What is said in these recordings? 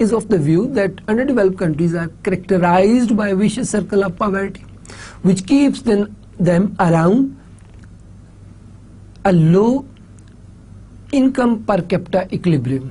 is of the view that underdeveloped countries are characterized by a vicious circle of poverty, which keeps them around a low income per capita equilibrium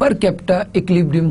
per capita equilibrium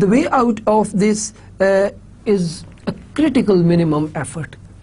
The way out of this is a critical minimum effort।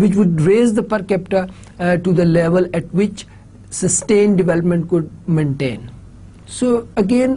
which would raise the per capita to the level at which sustained development could maintain। So again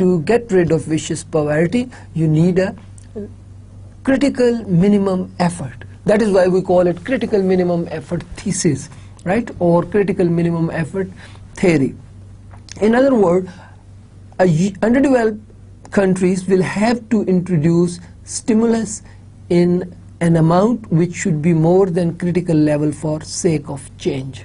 to get rid of vicious poverty, you need a critical minimum effort. That is why we call it critical minimum effort thesis, right, or critical minimum effort theory. In other words, underdeveloped countries will have to introduce stimulus in an amount which should be more than critical level for sake of change.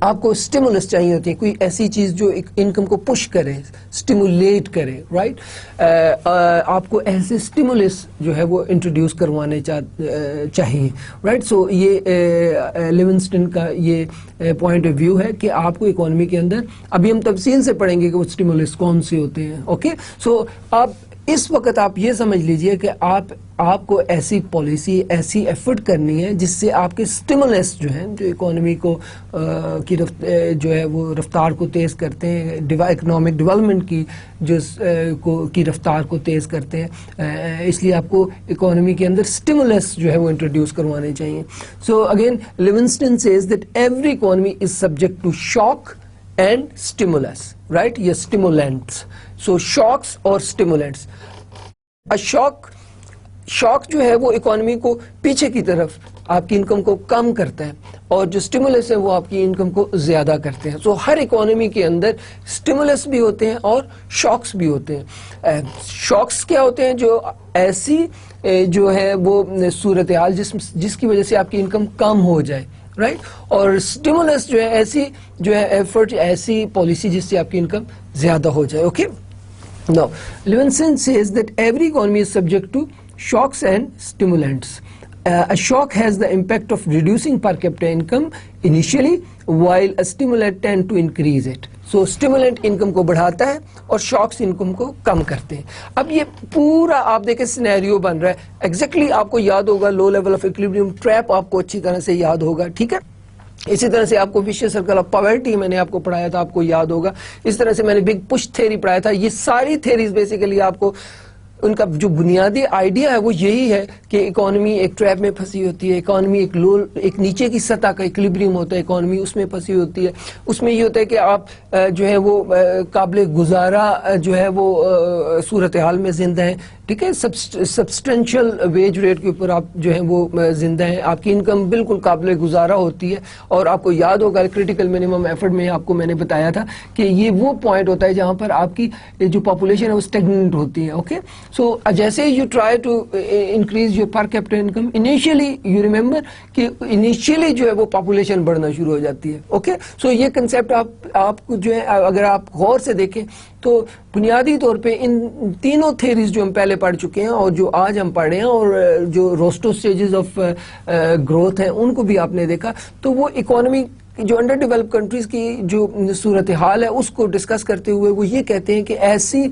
آپ کو stimulus چاہیے ہوتی ہے, کوئی ایسی چیز جو income کو پش کرے, اسٹیمولیٹ کرے, رائٹ. آپ کو ایسے اسٹیمولس جو ہے وہ انٹروڈیوس کروانے چاہیے, رائٹ. سو یہ لیونسٹن کا یہ پوائنٹ آف ویو ہے کہ آپ کو اکانومی کے اندر, ابھی ہم تفصیل سے پڑھیں گے کہ وہ اسٹیمولس کون سے ہوتے ہیں. اوکے, سو آپ اس وقت آپ یہ سمجھ لیجئے کہ آپ کو ایسی پالیسی, ایسی ایفرٹ کرنی ہے جس سے آپ کے اسٹیمولس جو ہیں, جو اکانومی کو کی جو ہے وہ رفتار کو تیز کرتے ہیں, اکنامک ڈیولپمنٹ کی رفتار کو تیز کرتے ہیں, اس لیے آپ کو اکانومی کے اندر اسٹیمولس جو ہے وہ انٹروڈیوس کروانے چاہیے. So again Leibenstein says that every economy is subject to shock and stimulus, right, یا اسٹیمولینٹس. سو شاکس اور اسٹیمولینٹس. شاک جو ہے وہ اکانومی کو پیچھے کی طرف آپ کی انکم کو کم کرتا ہے, اور جو اسٹیمولس ہے وہ آپ کی انکم کو زیادہ کرتے ہیں. سو ہر اکانومی کے اندر اسٹیمولس بھی ہوتے ہیں اور شاکس بھی ہوتے ہیں. شاکس کیا ہوتے ہیں؟ جو ایسی جو ہے وہ صورتحال جس کی وجہ سے آپ کی انکم کم ہو جائے, رائٹ. اور اسٹیمولس جو ہے ایسی جو ہے ایفرٹ, ایسی پالیسی جس سے آپ کی انکم زیادہ ہو جائے. Okay. Now, Levinson says that every economy is subject to shocks and stimulants. A shock has the impact of reducing per capita income initially, while a stimulant tend to increase it. So, stimulant income کو بڑھاتا ہے اور shocks income کو کم کرتے ہیں. اب یہ پورا آپ دیکھیں سینیریو بن رہا ہے. Exactly آپ کو یاد ہوگا low level of equilibrium trap, آپ کو اچھی طرح سے یاد ہوگا, ٹھیک ہے. اسی طرح سے آپ کو ویشیس سرکل آف پاورٹی میں نے آپ کو پڑھایا تھا, آپ کو یاد ہوگا. اس طرح سے میں نے بگ پش تھیری پڑھایا تھا. یہ ساری تھیریز بیسیکلی آپ کو ان کا جو بنیادی آئیڈیا ہے وہ یہی ہے کہ اکانومی ایک ٹریپ میں پھنسی ہوتی ہے, اکانومی ایک نیچے کی سطح کا ایکویلبریم ہوتا ہے, اکانومی اس میں پھنسی ہوتی ہے. اس میں یہ ہوتا ہے کہ آپ جو ہے وہ قابل گزارا جو ہے وہ صورتحال میں زندہ ہیں, ٹھیک ہے. سبسٹینشل ویج ریٹ کے اوپر آپ جو ہیں وہ زندہ ہیں, آپ کی انکم بالکل قابل گزارا ہوتی ہے. اور آپ کو یاد ہوگا کریٹیکل منیمم ایفرٹ میں آپ کو میں نے بتایا تھا کہ یہ وہ پوائنٹ ہوتا ہے جہاں پر آپ کی جو پاپولیشن ہے وہ اسٹیگننٹ ہوتی ہے. اوکے, سو جیسے you try to increase your per capita income, initially you remember کہ انیشیلی جو ہے وہ پاپولیشن بڑھنا شروع ہو جاتی ہے. اوکے, سو یہ کنسیپٹ آپ کو جو ہے اگر آپ غور سے دیکھیں تو بنیادی طور پہ ان تینوں تھیریز جو ہم پہلے پڑھ چکے ہیں اور جو آج ہم پڑھ رہے ہیں, اور جو روسٹو سٹیجز آف گروتھ ہیں ان کو بھی آپ نے دیکھا, تو وہ اکانومی جو انڈر ڈیولپ کنٹریز کی جو صورتحال ہے اس کو ڈسکس کرتے ہوئے وہ یہ کہتے ہیں کہ ایسی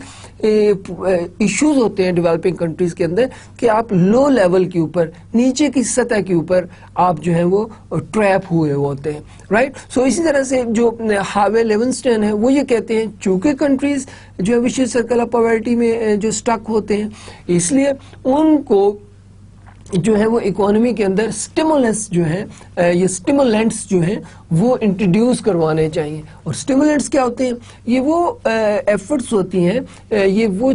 ایشوز ہوتے ہیں ڈیولپنگ کنٹریز کے اندر کہ آپ لو لیول کے اوپر, نیچے کی سطح کے اوپر آپ جو ہیں وہ ٹریپ ہوئے ہوتے ہیں, رائٹ. سو اسی طرح سے جو ہاوے لیونسٹن ہے وہ یہ کہتے ہیں چونکہ کنٹریز جو ہے وشیس سرکل آف پاورٹی میں جو سٹک ہوتے ہیں, اس لیے ان کو جو ہے وہ اکانومی کے اندر سٹیمولس جو ہیں یہ سٹیمولینٹس جو ہیں وہ انٹروڈیوس کروانے چاہیے. اور سٹیمولینٹس کیا ہوتے ہیں؟ یہ وہ ایفرٹس ہوتی ہیں, یہ وہ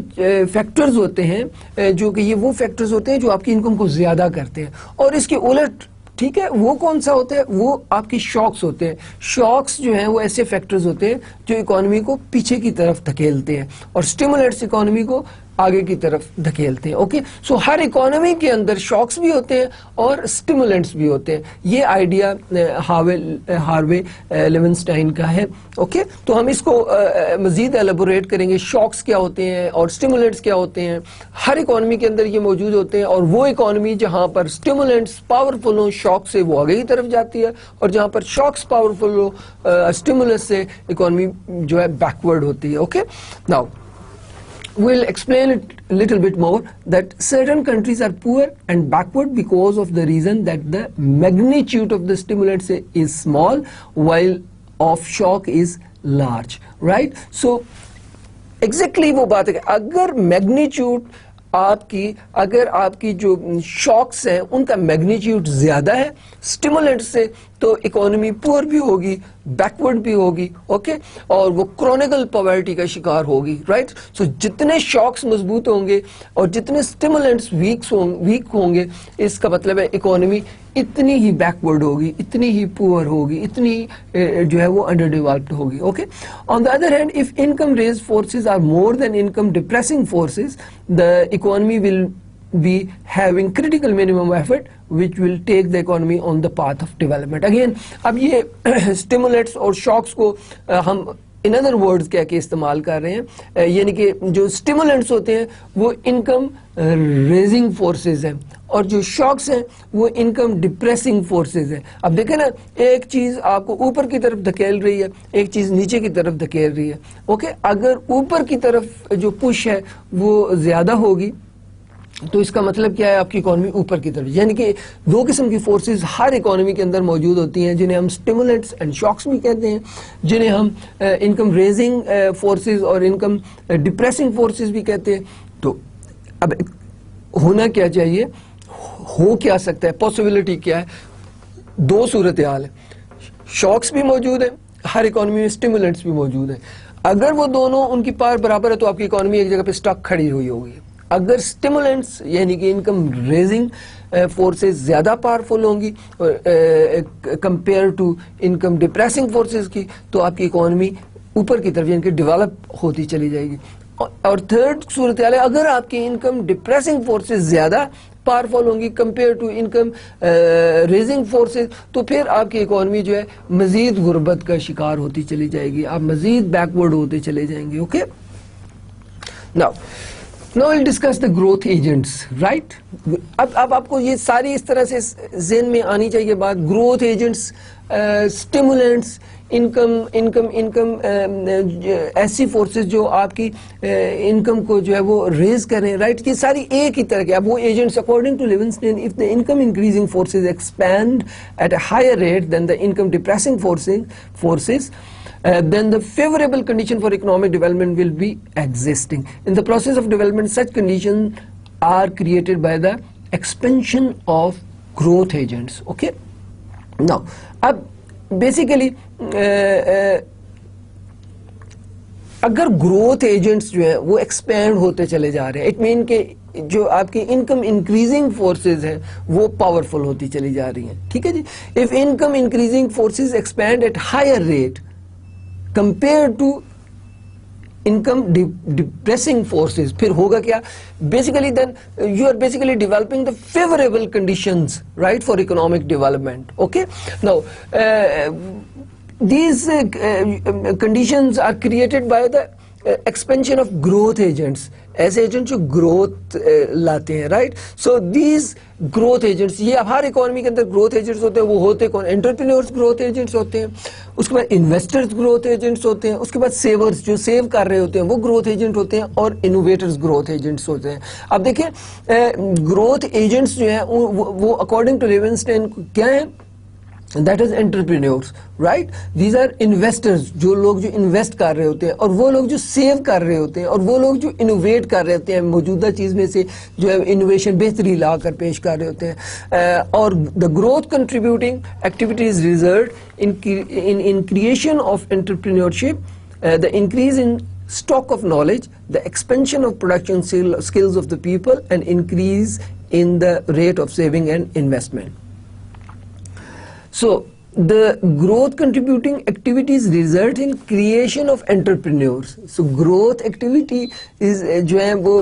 فیکٹرز ہوتے ہیں جو کہ یہ وہ فیکٹرز ہوتے ہیں جو آپ کی انکم کو زیادہ کرتے ہیں. اور اس کے الٹ, ٹھیک ہے, وہ کون سا ہوتا ہے؟ وہ آپ کی شاکس ہوتے ہیں. شاکس جو ہیں وہ ایسے فیکٹرز ہوتے ہیں جو اکانومی کو پیچھے کی طرف دھکیلتے ہیں, اور سٹیمولینٹس اکانومی کو آگے کی طرف دھکیلتے ہیں. اوکے, سو ہر اکانومی کے اندر شاکس بھی ہوتے ہیں اور سٹیمولینٹس بھی ہوتے ہیں. یہ آئیڈیا ہاروے لیونسٹائن کا ہے. اوکے, تو ہم اس کو مزید ایلیبوریٹ کریں گے. شاکس کیا ہوتے ہیں اور سٹیمولینٹس کیا ہوتے ہیں؟ ہر اکانومی کے اندر یہ موجود ہوتے ہیں, اور وہ اکانومی جہاں پر سٹیمولینٹس پاورفل ہوں شاک سے وہ آگے کی طرف جاتی ہے, اور جہاں پر شاکس پاورفل ہو سٹیمولس سے اکانومی جو ہے بیکورڈ ہوتی ہے. Okay, now we'll explain it a little bit more that certain countries are poor and backward because of the reason that the magnitude of the stimulants is small while of shock is large, right. So exactly وہ بات ہے کہ اگر magnitude اگر آپ کی جو shocks ہیں ان کا میگنیچیوڈ زیادہ ہے سٹیمولنٹ سے, تو اکانومی پور بھی ہوگی, بیکورڈ بھی ہوگی. اوکے, اور وہ کرونیکل پاورٹی کا شکار ہوگی, رائٹ. سو جتنے شاکس مضبوط ہوں گے اور جتنے سٹیمولنٹس ویک ہوں گے, اس کا مطلب ہے اکانومی اتنی ہی بیکورڈ ہوگی, اتنی ہی پور ہوگی, اتنی جو ہے وہ انڈر ڈیولپڈ ہوگی. Okay, on the other hand if income raise forces are more than income depressing forces, the economy will be having critical minimum effort which will take the economy on the path of development. Again, اب یہ stimulants اور shocks کو ہم in other words کہہ کے استعمال کر رہے ہیں, یعنی کہ جو stimulants ہوتے ہیں وہ income raising forces ہیں اور جو shocks ہیں وہ income depressing forces ہیں. اب دیکھیں نا, ایک چیز آپ کو اوپر کی طرف دھکیل رہی ہے, ایک چیز نیچے کی طرف دھکیل رہی ہے. اوکے, اگر اوپر کی طرف جو پش ہے وہ زیادہ ہوگی تو اس کا مطلب کیا ہے, آپ کی اکانومی اوپر کی طرف, یعنی کہ دو قسم کی فورسز ہر اکانومی کے اندر موجود ہوتی ہیں جنہیں ہم سٹیمولنٹس اینڈ شاکس بھی کہتے ہیں, جنہیں ہم انکم ریزنگ فورسز اور انکم ڈپریسنگ فورسز بھی کہتے ہیں. تو اب ہونا کیا چاہیے, ہو کیا سکتا ہے, پاسبلٹی کیا ہے, دو صورتحال ہے, شاکس بھی موجود ہیں ہر اکانومی میں, سٹیمولنٹس بھی موجود ہیں. اگر وہ دونوں ان کی پار برابر ہے تو آپ کی اکانومی ایک جگہ پہ سٹاک کھڑی ہوئی ہوگی. اگر سٹیمولنٹس یعنی کہ انکم ریزنگ فورسز زیادہ پاورفل ہوں گی compare to income depressing forces کی, تو آپ کی اکانومی اوپر کی طرف یعنی کہ ڈیولپ ہوتی چلی جائے گی. اور تھرڈ صورتحال ہے, اگر آپ کی انکم ڈپریسنگ فورسز زیادہ پاورفل ہوں گی compare to income raising forces, تو پھر آپ کی اکانومی جو ہے مزید غربت کا شکار ہوتی چلی جائے گی, آپ مزید بیکورڈ ہوتے چلے جائیں گے. Okay, Now we'll discuss the growth agents, right? اب آپ کو یہ ساری اس طرح سے ذہن میں آنی چاہیے بات, growth agents, stimulants, انکم ایسی فورسز جو آپ کی انکم کو جو ہے وہ ریز کریں, رائٹ, یہ ساری ایک ہی طرح کے. اب وہ agents according to Leibenstein, if the income increasing forces expand at a higher rate than the income depressing forces, then the favorable condition for economic development will be existing. In the process of development, such conditions are created by the expansion of growth agents. Okay, now ab basically اگر growth agents جو ہیں وہ expand ہوتے چلے جا رہے ہیں, it mean کہ جو آپ کی انکم انکریزنگ فورسز ہیں وہ پاورفل ہوتی چلی جا رہی ہیں. ٹھیک ہے جی, if income increasing forces expand at higher rate compared to income depressing forces, پھر ہوگا کیا, basically then you are basically developing the favorable conditions, right, for economic development. Okay, now these conditions are created by the expansion of growth agents, ایسے agent جو growth لاتے ہیں, right. So these growth agents, یہ اب ہر economy کے اندر growth agents ہوتے ہیں. وہ ہوتے کون, انٹرپرینورز گروتھ ایجنٹس ہوتے ہیں, اس کے بعد انویسٹرز گروتھ ایجنٹس ہوتے ہیں, اس کے بعد سیورز جو سیو کر رہے ہوتے ہیں وہ گروتھ ایجنٹ ہوتے ہیں, اور انوویٹرز گروتھ ایجنٹس ہوتے ہیں. اب دیکھیں گروتھ ایجنٹس جو ہیں وہ اکارڈنگ ٹو لیونسٹین کیا ہیں, that is entrepreneurs, right? These are investors, جو لوگ جو انویسٹ کر رہے ہوتے ہیں, اور وہ لوگ جو سیو کر رہے ہوتے ہیں, اور وہ لوگ جو انوویٹ کر رہے ہوتے ہیں, موجودہ چیز میں سے جو ہے انوویشن بہتری لا کر پیش کر رہے ہوتے ہیں. اور the growth contributing activities result in creation of entrepreneurship, the increase in stock of knowledge, the expansion of production skills of the people, and increase in the rate of saving and investment. So the growth contributing activities result in creation of entrepreneurs. So growth activity is جو ہے وہ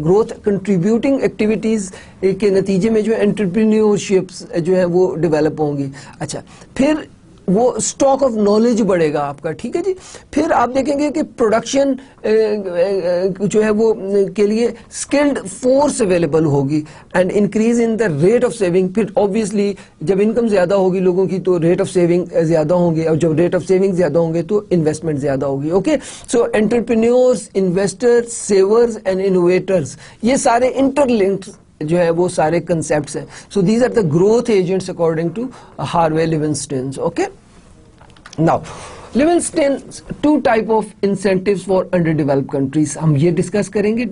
growth contributing activities کے نتیجے میں جو entrepreneurships جو ہے وہ ڈیولپ ہوں گی. اچھا, پھر وہ اسٹاک آف نالج بڑھے گا آپ کا. ٹھیک ہے جی, پھر آپ دیکھیں گے کہ پروڈکشن جو ہے وہ کے لیے اسکلڈ فورس اویلیبل ہوگی, and increase in the rate of saving. پھر آبویسلی جب انکم زیادہ ہوگی لوگوں کی تو ریٹ آف سیونگ زیادہ ہوں گے, اور جب ریٹ آف سیونگ زیادہ ہوں گے تو انویسٹمنٹ زیادہ ہوگی. Okay, so entrepreneurs, investors, savers and innovators, یہ سارے انٹر لنکڈ جو ہے وہ سارے کنسپٹس ہیں. So these are the growth agents according to Harvey Leibenstein. Okay, now Leibenstein two type of incentives for under developed countries ہم یہ discuss کریں گے.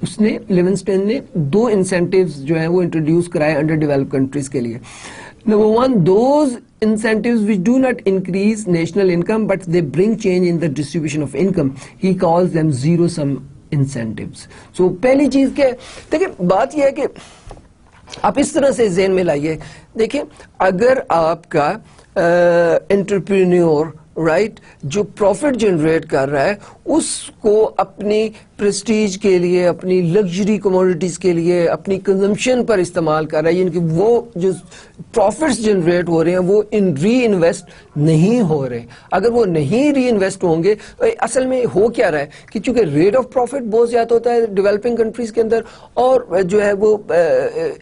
اس نے لیونسٹین نے دو انسینٹیوز جو ہیں وہ انٹروڈیوس کرائے انڈر ڈیولپڈ کنٹریز کے لیے. Number one, those incentives which do not increase national income but they bring change in the distribution of income. He calls them zero sum incentives. So پہلی چیز کیا ہے, دیکھیں بات یہ ہے کہ آپ اس طرح سے ذہن میں لائیے. دیکھیں اگر آپ کا انٹرپرینیور رائٹ جو پروفٹ جنریٹ کر رہا ہے اس کو اپنی پریسٹیج کے لیے, اپنی لگژری کموڈیٹیز کے لیے, اپنی کنزمپشن پر استعمال کر رہا ہے, یعنی کہ وہ جو پروفٹس جنریٹ ہو رہے ہیں وہ ری انویسٹ نہیں ہو رہے. اگر وہ نہیں ری انویسٹ ہوں گے, اصل میں ہو کیا رہا ہے کہ چونکہ ریٹ آف پروفٹ بہت زیادہ ہوتا ہے ڈیولپنگ کنٹریز کے اندر, اور جو ہے وہ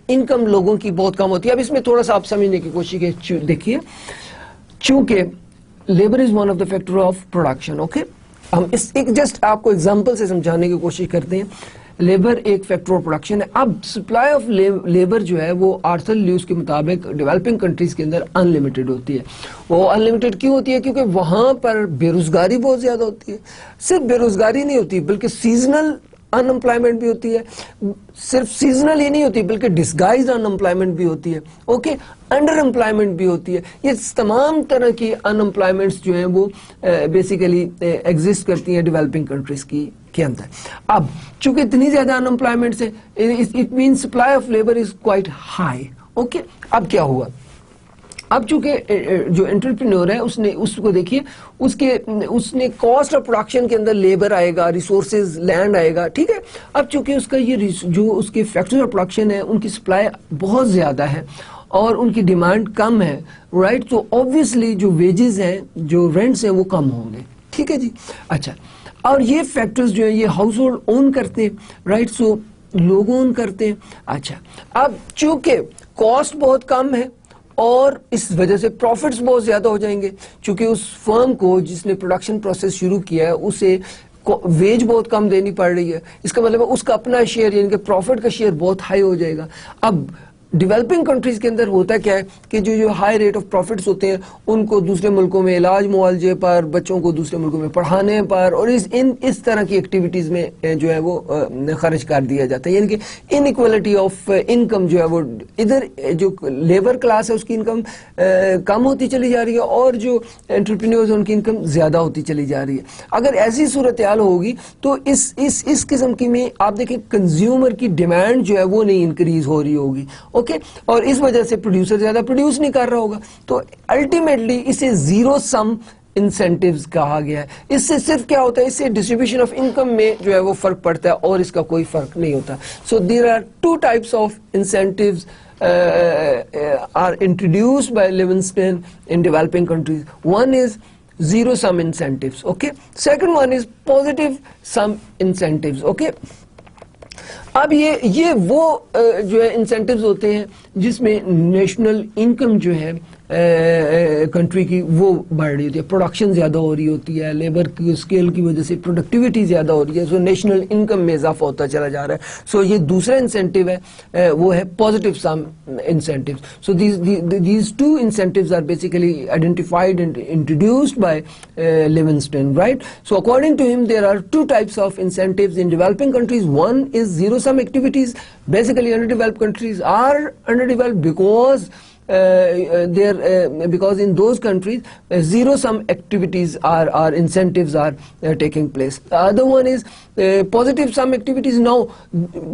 انکم لوگوں کی بہت کم ہوتی ہے. اب اس میں تھوڑا سا آپ سمجھنے کی کوشش دیکھیے, چونکہ labour is one of the factor of production. Okay, ہم اس ایک جسٹ آپ کو ایگزامپل سے سمجھانے کی کوشش کرتے ہیں. لیبر ایک فیکٹر آف پروڈکشن ہے. اب سپلائی آف لیبر جو ہے وہ آرتھر لیوس کے مطابق ڈیولپنگ کنٹریز کے اندر ان لمیٹڈ ہوتی ہے. وہ ان لمیٹڈ کیوں ہوتی ہے؟ کیونکہ وہاں پر بے روزگاری بہت زیادہ ہوتی ہے. صرف بے روزگاری نہیں ہوتی بلکہ سیزنل ان امپلائمنٹ بھی ہوتی ہے. صرف سیزنل ہی نہیں ہوتی بلکہ ڈسگائز ان امپلائمنٹ بھی ہوتی ہے. اوکے, انڈر امپلائمنٹ بھی ہوتی ہے. یہ تمام طرح کی ان امپلائمنٹس جو ہیں وہ بیسیکلی ایگزسٹ کرتی ہیں ڈیولپنگ کنٹریز کے اندر. اب چونکہ اتنی زیادہ ان امپلائمنٹس ہے, it mean supply of labour is quite high. Okay, اب کیا ہوا؟ اب چونکہ جو انٹرپرینور ہے اس کو دیکھیے, اس نے کاسٹ آف پروڈکشن کے اندر لیبر آئے گا, ریسورسز, لینڈ آئے گا. ٹھیک ہے, اب چونکہ اس کا یہ جو اس کے فیکٹری آف پروڈکشن ہے ان کی سپلائی بہت زیادہ ہے اور ان کی ڈیمانڈ کم ہے, رائٹ, تو آبویسلی جو ویجز ہیں, جو رینٹس ہیں وہ کم ہوں گے. ٹھیک ہے جی. اچھا, اور یہ فیکٹرز جو ہیں یہ ہاؤس ہولڈ اون کرتے ہیں, رائٹ, سو لوگ اون کرتے ہیں. اچھا, اب چونکہ کاسٹ بہت کم ہے اور اس وجہ سے پروفٹس بہت زیادہ ہو جائیں گے, چونکہ اس فرم کو جس نے پروڈکشن پروسیس شروع کیا ہے اسے ویج بہت کم دینی پڑ رہی ہے. اس کا مطلب ہے اس کا اپنا شیئر یعنی کہ پروفٹ کا شیئر بہت ہائی ہو جائے گا. اب ڈیولپنگ کنٹریز کے اندر ہوتا کیا ہے کہ جو ہائی ریٹ آف پروفٹس ہوتے ہیں ان کو دوسرے ملکوں میں علاج معالجے پر, بچوں کو دوسرے ملکوں میں پڑھانے پر اور اس طرح کی ایکٹیویٹیز میں جو ہے وہ خرچ کر دیا جاتا ہے. یعنی کہ ان ایکوالٹی آف انکم جو ہے وہ ادھر جو لیبر کلاس ہے اس کی انکم کم ہوتی چلی جا رہی ہے اور جو انٹرپرینیورز ہیں ان کی انکم زیادہ ہوتی چلی جا رہی ہے. اگر ایسی صورتحال ہوگی تو اس قسم کی میں آپ دیکھیں کنزیومر کی ڈیمانڈ جو ہے وہ نہیں انکریز ہو رہی ہوگی. اوکے, اور اس وجہ سے پروڈیوسر زیادہ پروڈیوس نہیں کر رہا ہوگا. تو الٹیمیٹلی اسے زیرو سم انسینٹیوز کہا گیا ہے. اس سے صرف کیا ہوتا ہے, اس سے ڈسٹریبیوشن آف انکم میں جو ہے وہ فرق پڑتا ہے اور اس کا کوئی فرق نہیں ہوتا. So there are two types of incentives are introduced by Livingston in developing countries. One is zero sum incentives. Okay, second one is positive sum incentives. Okay, اب یہ وہ جو ہے انسینٹیوز ہوتے ہیں جس میں نیشنل انکم جو ہے کنٹری کی وہ بڑھ رہی ہوتی ہے, پروڈکشن زیادہ ہو رہی ہوتی ہے, لیبر کی اسکیل کی وجہ سے پروڈکٹیوٹی زیادہ ہو رہی ہے, سو نیشنل انکم میں اضافہ ہوتا چلا جا رہا ہے. سو یہ دوسرا انسینٹیو ہے وہ ہے positive sum incentives. So these two incentives are basically identified and introduced by Leibenstein, right. So according to ہم there are two types of incentives in developing countries. One is zero sum activities. Basically underdeveloped countries are underdeveloped because because in those countries zero sum activities are incentives are taking place. The other one is positive sum activities. Now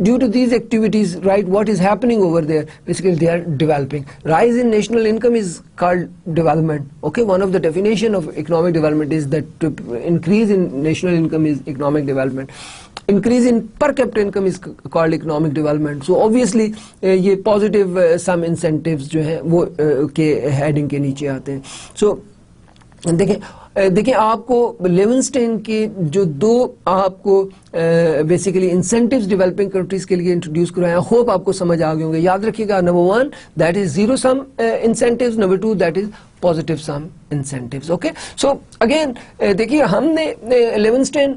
due to these activities, right, what is happening over there, basically they are developing. Rise in national income is called development. Okay, one of the definition of economic development is that to increase in national income is economic development. Increase in per capita income is called economic development. So obviously یہ positive sum incentives جو ہیں وہ کے heading کے نیچے آتے ہیں. So دیکھیں آپ کو لیونسٹین کے جو دو آپ کو بیسیکلی انسینٹیوز ڈیولپنگ کنٹریز کے لیے انٹروڈیوس کرایا, ہوپ آپ کو سمجھ آ گئے ہوں گے. یاد رکھیے گا, number 1 that is zero sum incentives, number 2 that is positive sum incentives. Okay, so again دیکھیے ہم نے لیونسٹین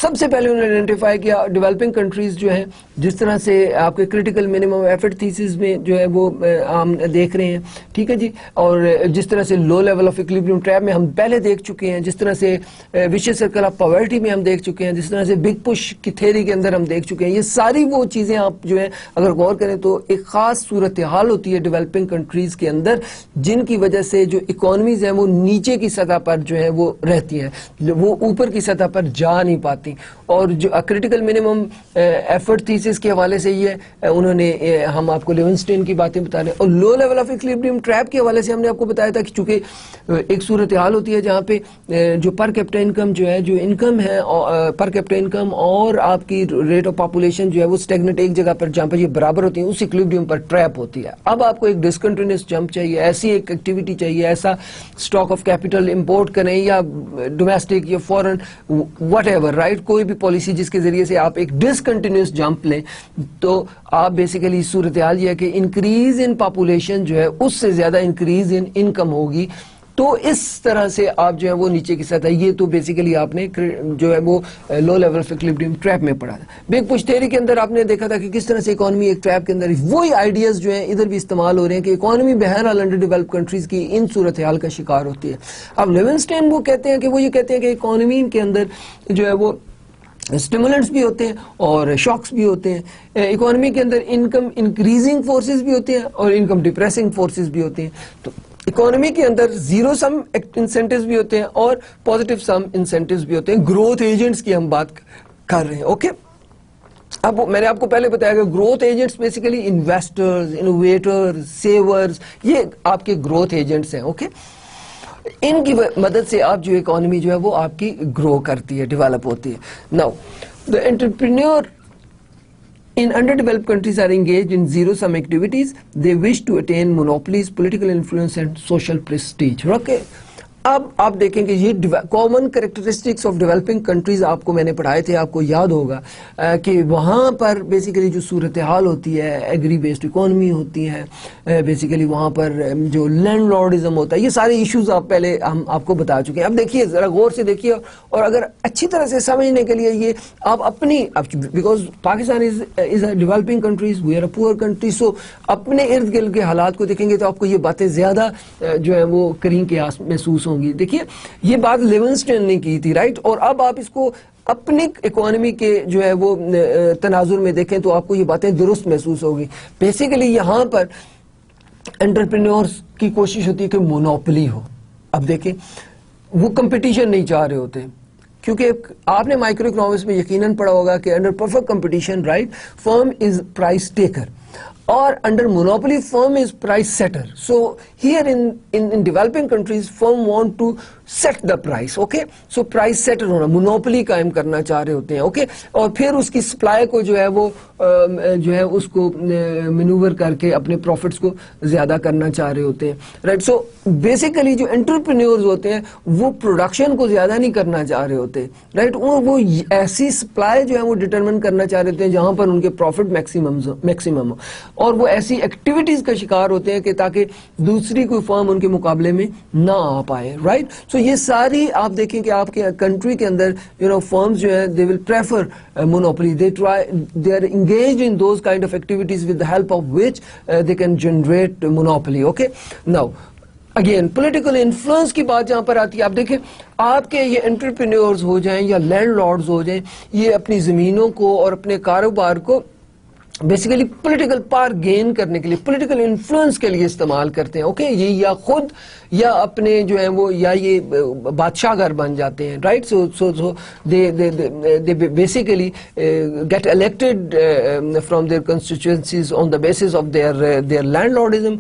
سب سے پہلے انہوں نے آئیڈینٹیفائی کیا ڈیولپنگ کنٹریز جو ہیں جس طرح سے آپ کے کرٹیکل منیمم ایفرٹ تھیسس میں جو ہے وہ ہم دیکھ رہے ہیں. ٹھیک ہے جی, اور جس طرح سے لو لیول آف ایکویلبریم ٹریپ میں ہم پہلے دیکھ چکے ہیں, جس طرح سے ویشیس سرکل آف پاورٹی میں ہم دیکھ چکے ہیں, جس طرح سے بگ پش کی تھیوری کے اندر ہم دیکھ چکے ہیں. یہ ساری وہ چیزیں آپ جو ہیں اگر غور کریں تو ایک خاص صورتحال ہوتی ہے ڈیولپنگ کنٹریز کے اندر جن کی وجہ سے جو اکانومیز ہیں وہ نیچے کی سطح پر جو ہے وہ رہتی ہیں, وہ اوپر کی سطح پر جا نہیں پاتی. آتی. اور جو کرٹیکل منیمم ایفرٹ تھیسس کے حوالے سے یہ انہوں نے ہم آپ کو لیونسٹین کی باتیں بتا رہے ہیں. اور لو لیول آف ایکویلبریم ٹریپ کے حوالے سے ہم نے آپ کو بتایا تھا کہ چونکہ ایک صورتحال ہوتی ہے جہاں پہ جو پر کیپٹا انکم جو ہے، جو انکم ہے پر کیپٹا انکم اور آپ کی ریٹ آف پاپولیشن جو ہے وہ اسٹیگنٹ ایک جگہ پر جہاں پر یہ برابر ہوتی ہیں، اس ایکویلبریم پر ٹریپ ہوتی ہے. اب آپ کو ایک ڈسکنٹینیوس جمپ چاہیے، ایسی ایک ایکٹیویٹی چاہیے، ایسا اسٹاک آف کیپٹل امپورٹ کریں یا ڈومیسٹک یا فورن واٹ ایور، رائٹ، کوئی بھی پالیسی جس کے ذریعے سے آپ ایک ڈسکنٹینیوس جمپ لیں، تو آپ بیسیکلی صورتحال یہ ہے کہ انکریز ان پاپولیشن جو ہے اس سے زیادہ انکریز ان انکم ہوگی. تو اس طرح سے آپ جو ہے وہ نیچے کی سطح، یہ تو بیسیکلی آپ نے جو ہے وہ لو لیول آف ایکویلبریم ٹریپ میں پڑھا تھا. بگ پش تھیوری کے اندر آپ نے دیکھا تھا کہ کس طرح سے اکانومی ایک ٹریپ کے اندر وہی آئیڈیاز جو ہیں ادھر بھی استعمال ہو رہے ہیں کہ اکانومی بہرحال انڈر ڈیولپ کنٹریز کی ان صورتحال کا شکار ہوتی ہے. اب لیونسٹین وہ کہتے ہیں کہ وہ یہ کہتے ہیں کہ اکانومی کے اندر جو ہے وہ اسٹیمولنٹس بھی ہوتے ہیں اور شاکس بھی ہوتے ہیں. اکانومی کے اندر انکم انکریزنگ فورسز بھی ہوتے ہیں اور انکم ڈپریسنگ فورسز بھی ہوتے ہیں. تو اکانومی کے اندر زیرو سم انسینٹیوز بھی ہوتے ہیں اور پازیٹیو سم انسینٹیوز بھی ہوتے ہیں. گروتھ ایجنٹس کی ہم بات کر رہے ہیں. اوکے، اب میں نے آپ کو پہلے بتایا کہ growth agents basically investors, innovators, savers, یہ آپ کے گروتھ ایجنٹس ہیں. اوکے، ان کی مدد سے آپ جو اکانومی جو ہے وہ آپ کی گرو کرتی ہے، ڈیولپ ہوتی ہے. Now the entrepreneur in underdeveloped countries are engaged in zero-sum activities. They wish to attain monopolies, political influence and social prestige. Okay. اب آپ دیکھیں کہ یہ common characteristics of developing countries آپ کو میں نے پڑھائے تھے، آپ کو یاد ہوگا کہ وہاں پر بیسیکلی جو صورتحال ہوتی ہے، ایگری بیسڈ اکانومی ہوتی ہے، بیسیکلی وہاں پر جو لینڈ لارڈزم ہوتا ہے، یہ سارے ایشوز آپ پہلے ہم آپ کو بتا چکے ہیں. اب دیکھیے ذرا غور سے دیکھیے، اور اگر اچھی طرح سے سمجھنے کے لیے یہ آپ اپنی، because Pakistan is a developing countries, we are a poor country, سو اپنے ارد گرد کے حالات کو دیکھیں گے تو آپ کو یہ باتیں زیادہ جو ہے وہ کریں کے محسوس ہوں گی. دیکھیے یہ بات لیونسٹین نے کی تھی، رائٹ، اور اب آپ اس کو اپنی اکانومی کے جو ہے وہ تناظر میں دیکھیں تو آپ کو یہ باتیں درست محسوس ہوگی. بیسیکلی یہاں پر انٹرپرینورز کی کوشش ہوتی ہے کہ مونوپلی ہو. اب دیکھیں وہ کمپٹیشن نہیں چاہ رہے ہوتے، کیونکہ آپ نے مائکرو اکنامکس میں یقیناً پڑھا ہوگا کہ under perfect competition, right, firm is price taker, or under monopoly firm is price setter. So here in developing countries firm want to set the price. Okay, so price setter ہونا، monopoly قائم کرنا چاہ رہے ہوتے ہیں. Okay, اور پھر اس کی سپلائی کو جو ہے وہ جو ہے اس کو مینوور کر کے اپنے پروفٹس کو زیادہ کرنا چاہ رہے ہوتے ہیں، رائٹ. سو بیسیکلی جو انٹرپرینیورز ہوتے ہیں وہ پروڈکشن کو زیادہ نہیں کرنا چاہ رہے ہوتے، رائٹ، وہ ایسی سپلائی جو ہے وہ ڈٹرمن کرنا چاہ رہے ہوتے ہیں جہاں پر ان کے پروفٹ میکسیمم ہو، اور وہ ایسی ایکٹیویٹیز کا شکار ہوتے ہیں کہ تاکہ دوسری کوئی فرم ان کے مقابلے میں نہ آ پائے، رائٹ. سو یہ ساری آپ دیکھیں کہ آپ کے کنٹری کے اندر فرمز جو ہیں they will prefer monopoly, they are engaged in those kind of activities with the help of which they can generate monopoly. Okay, now again political influence کی بات جہاں پر آتی ہے، آپ دیکھیں آپ کے یہ انٹرپرینیورز ہو جائیں یا لینڈ لارڈز ہو جائیں، یہ اپنی زمینوں کو اور اپنے کاروبار کو بیسیکلی پولیٹیکل پار گین کرنے کے لیے، پولیٹیکل انفلوئنس کے لیے استعمال کرتے ہیں. اوکے، یہ یا خود یا اپنے جو ہیں وہ یا یہ بادشاہ گھر بن جاتے ہیں، right. So they basically get elected from their constituencies on the basis of their landlordism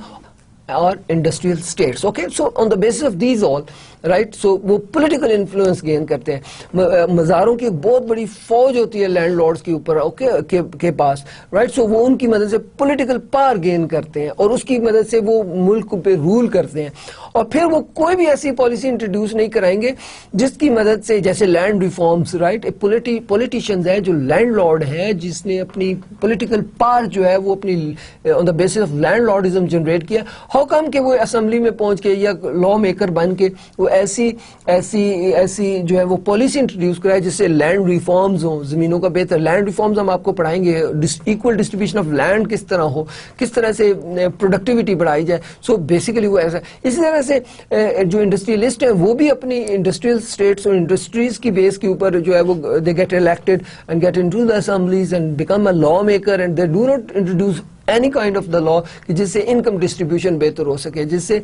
اور industrial states. Okay, so on the basis of these all, right, so وہ پولیٹیکل انفلوئنس گین کرتے ہیں. مزاروں کی ایک بہت بڑی فوج ہوتی ہے لینڈ لارڈز کے اوپر، اوکے، کے پاس، رائٹ. سو وہ ان کی مدد سے پولیٹیکل پاور گین کرتے ہیں اور اس کی مدد سے وہ ملک پہ رول کرتے ہیں، اور پھر وہ کوئی بھی ایسی پالیسی انٹروڈیوس نہیں کرائیں گے جس کی مدد سے، جیسے لینڈ ریفارمز، رائٹ، پولیٹیشینز ہیں جو لینڈ لارڈ ہے جس نے اپنی پولیٹیکل پاور جو ہے وہ اپنی on the basis of landlordism generate کیا. ہاؤ کم کہ وہ اسمبلی میں پہنچ کے یا لا میکر بن کے وہ ایسی جو ہے وہ پالیسی انٹروڈیوس کرائے جس سے لینڈ ریفارمز ہوں، زمینوں کا بہتر. لینڈ ریفارمز ہم آپ کو پڑھائیں گے، ایکول ڈسٹریبیوشن آف لینڈ کس طرح ہو، کس طرح سے پروڈکٹیوٹی بڑھائی جائے. سو بیسیکلی وہ ایسا. اسی طرح سے جو انڈسٹریلسٹ ہیں وہ بھی اپنی انڈسٹریل اسٹیٹس اور انڈسٹریز کی بیس کے اوپر جو ہے وہ they get elected and get into the assemblies and become a law maker and they do not introduce any kind of the law کہ جس سے انکم ڈسٹریبیوشن بہتر ہو سکے, جس سے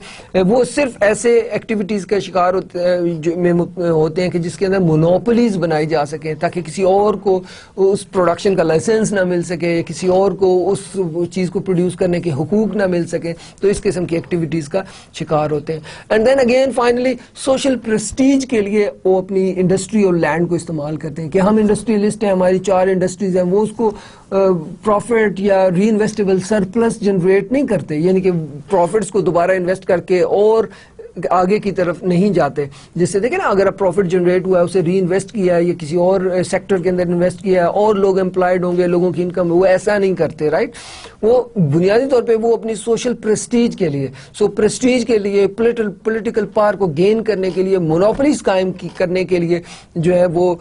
وہ صرف ایسے ایکٹیویٹیز کا شکار ہوتے ہیں کہ جس کے اندر مونوپلیز بنائی جا سکیں تاکہ کسی اور کو اس پروڈکشن کا لائسنس نہ مل سکے, یا کسی اور کو اس چیز کو پروڈیوس کرنے کے حقوق نہ مل سکے, تو اس قسم کی ایکٹیویٹیز کا شکار ہوتے ہیں. And then again finally social prestige کے لیے وہ اپنی انڈسٹری اور لینڈ کو استعمال کرتے ہیں کہ ہم انڈسٹریلسٹ ہیں, ہماری 4 انڈسٹریز ہیں, وہ اس کو پروفٹ یا ری انویسٹیبل سرپلس جنریٹ نہیں کرتے, یعنی کہ پروفٹس کو دوبارہ انویسٹ کر کے اور آگے کی طرف نہیں جاتے. جس سے دیکھیں نا, اگر اب پروفٹ جنریٹ ہوا ہے اسے ری انویسٹ کیا ہے یا کسی اور سیکٹر کے اندر انویسٹ کیا ہے اور لوگ امپلائڈ ہوں گے, لوگوں کی انکم, وہ ایسا نہیں کرتے, رائٹ. وہ بنیادی طور پہ وہ اپنی سوشل پریسٹیج کے لیے, پریسٹیج کے لیے, پولیٹیکل پاور کو گین کرنے کے لیے, مونوپلیز قائم کرنے کے لیے جو ہے وہ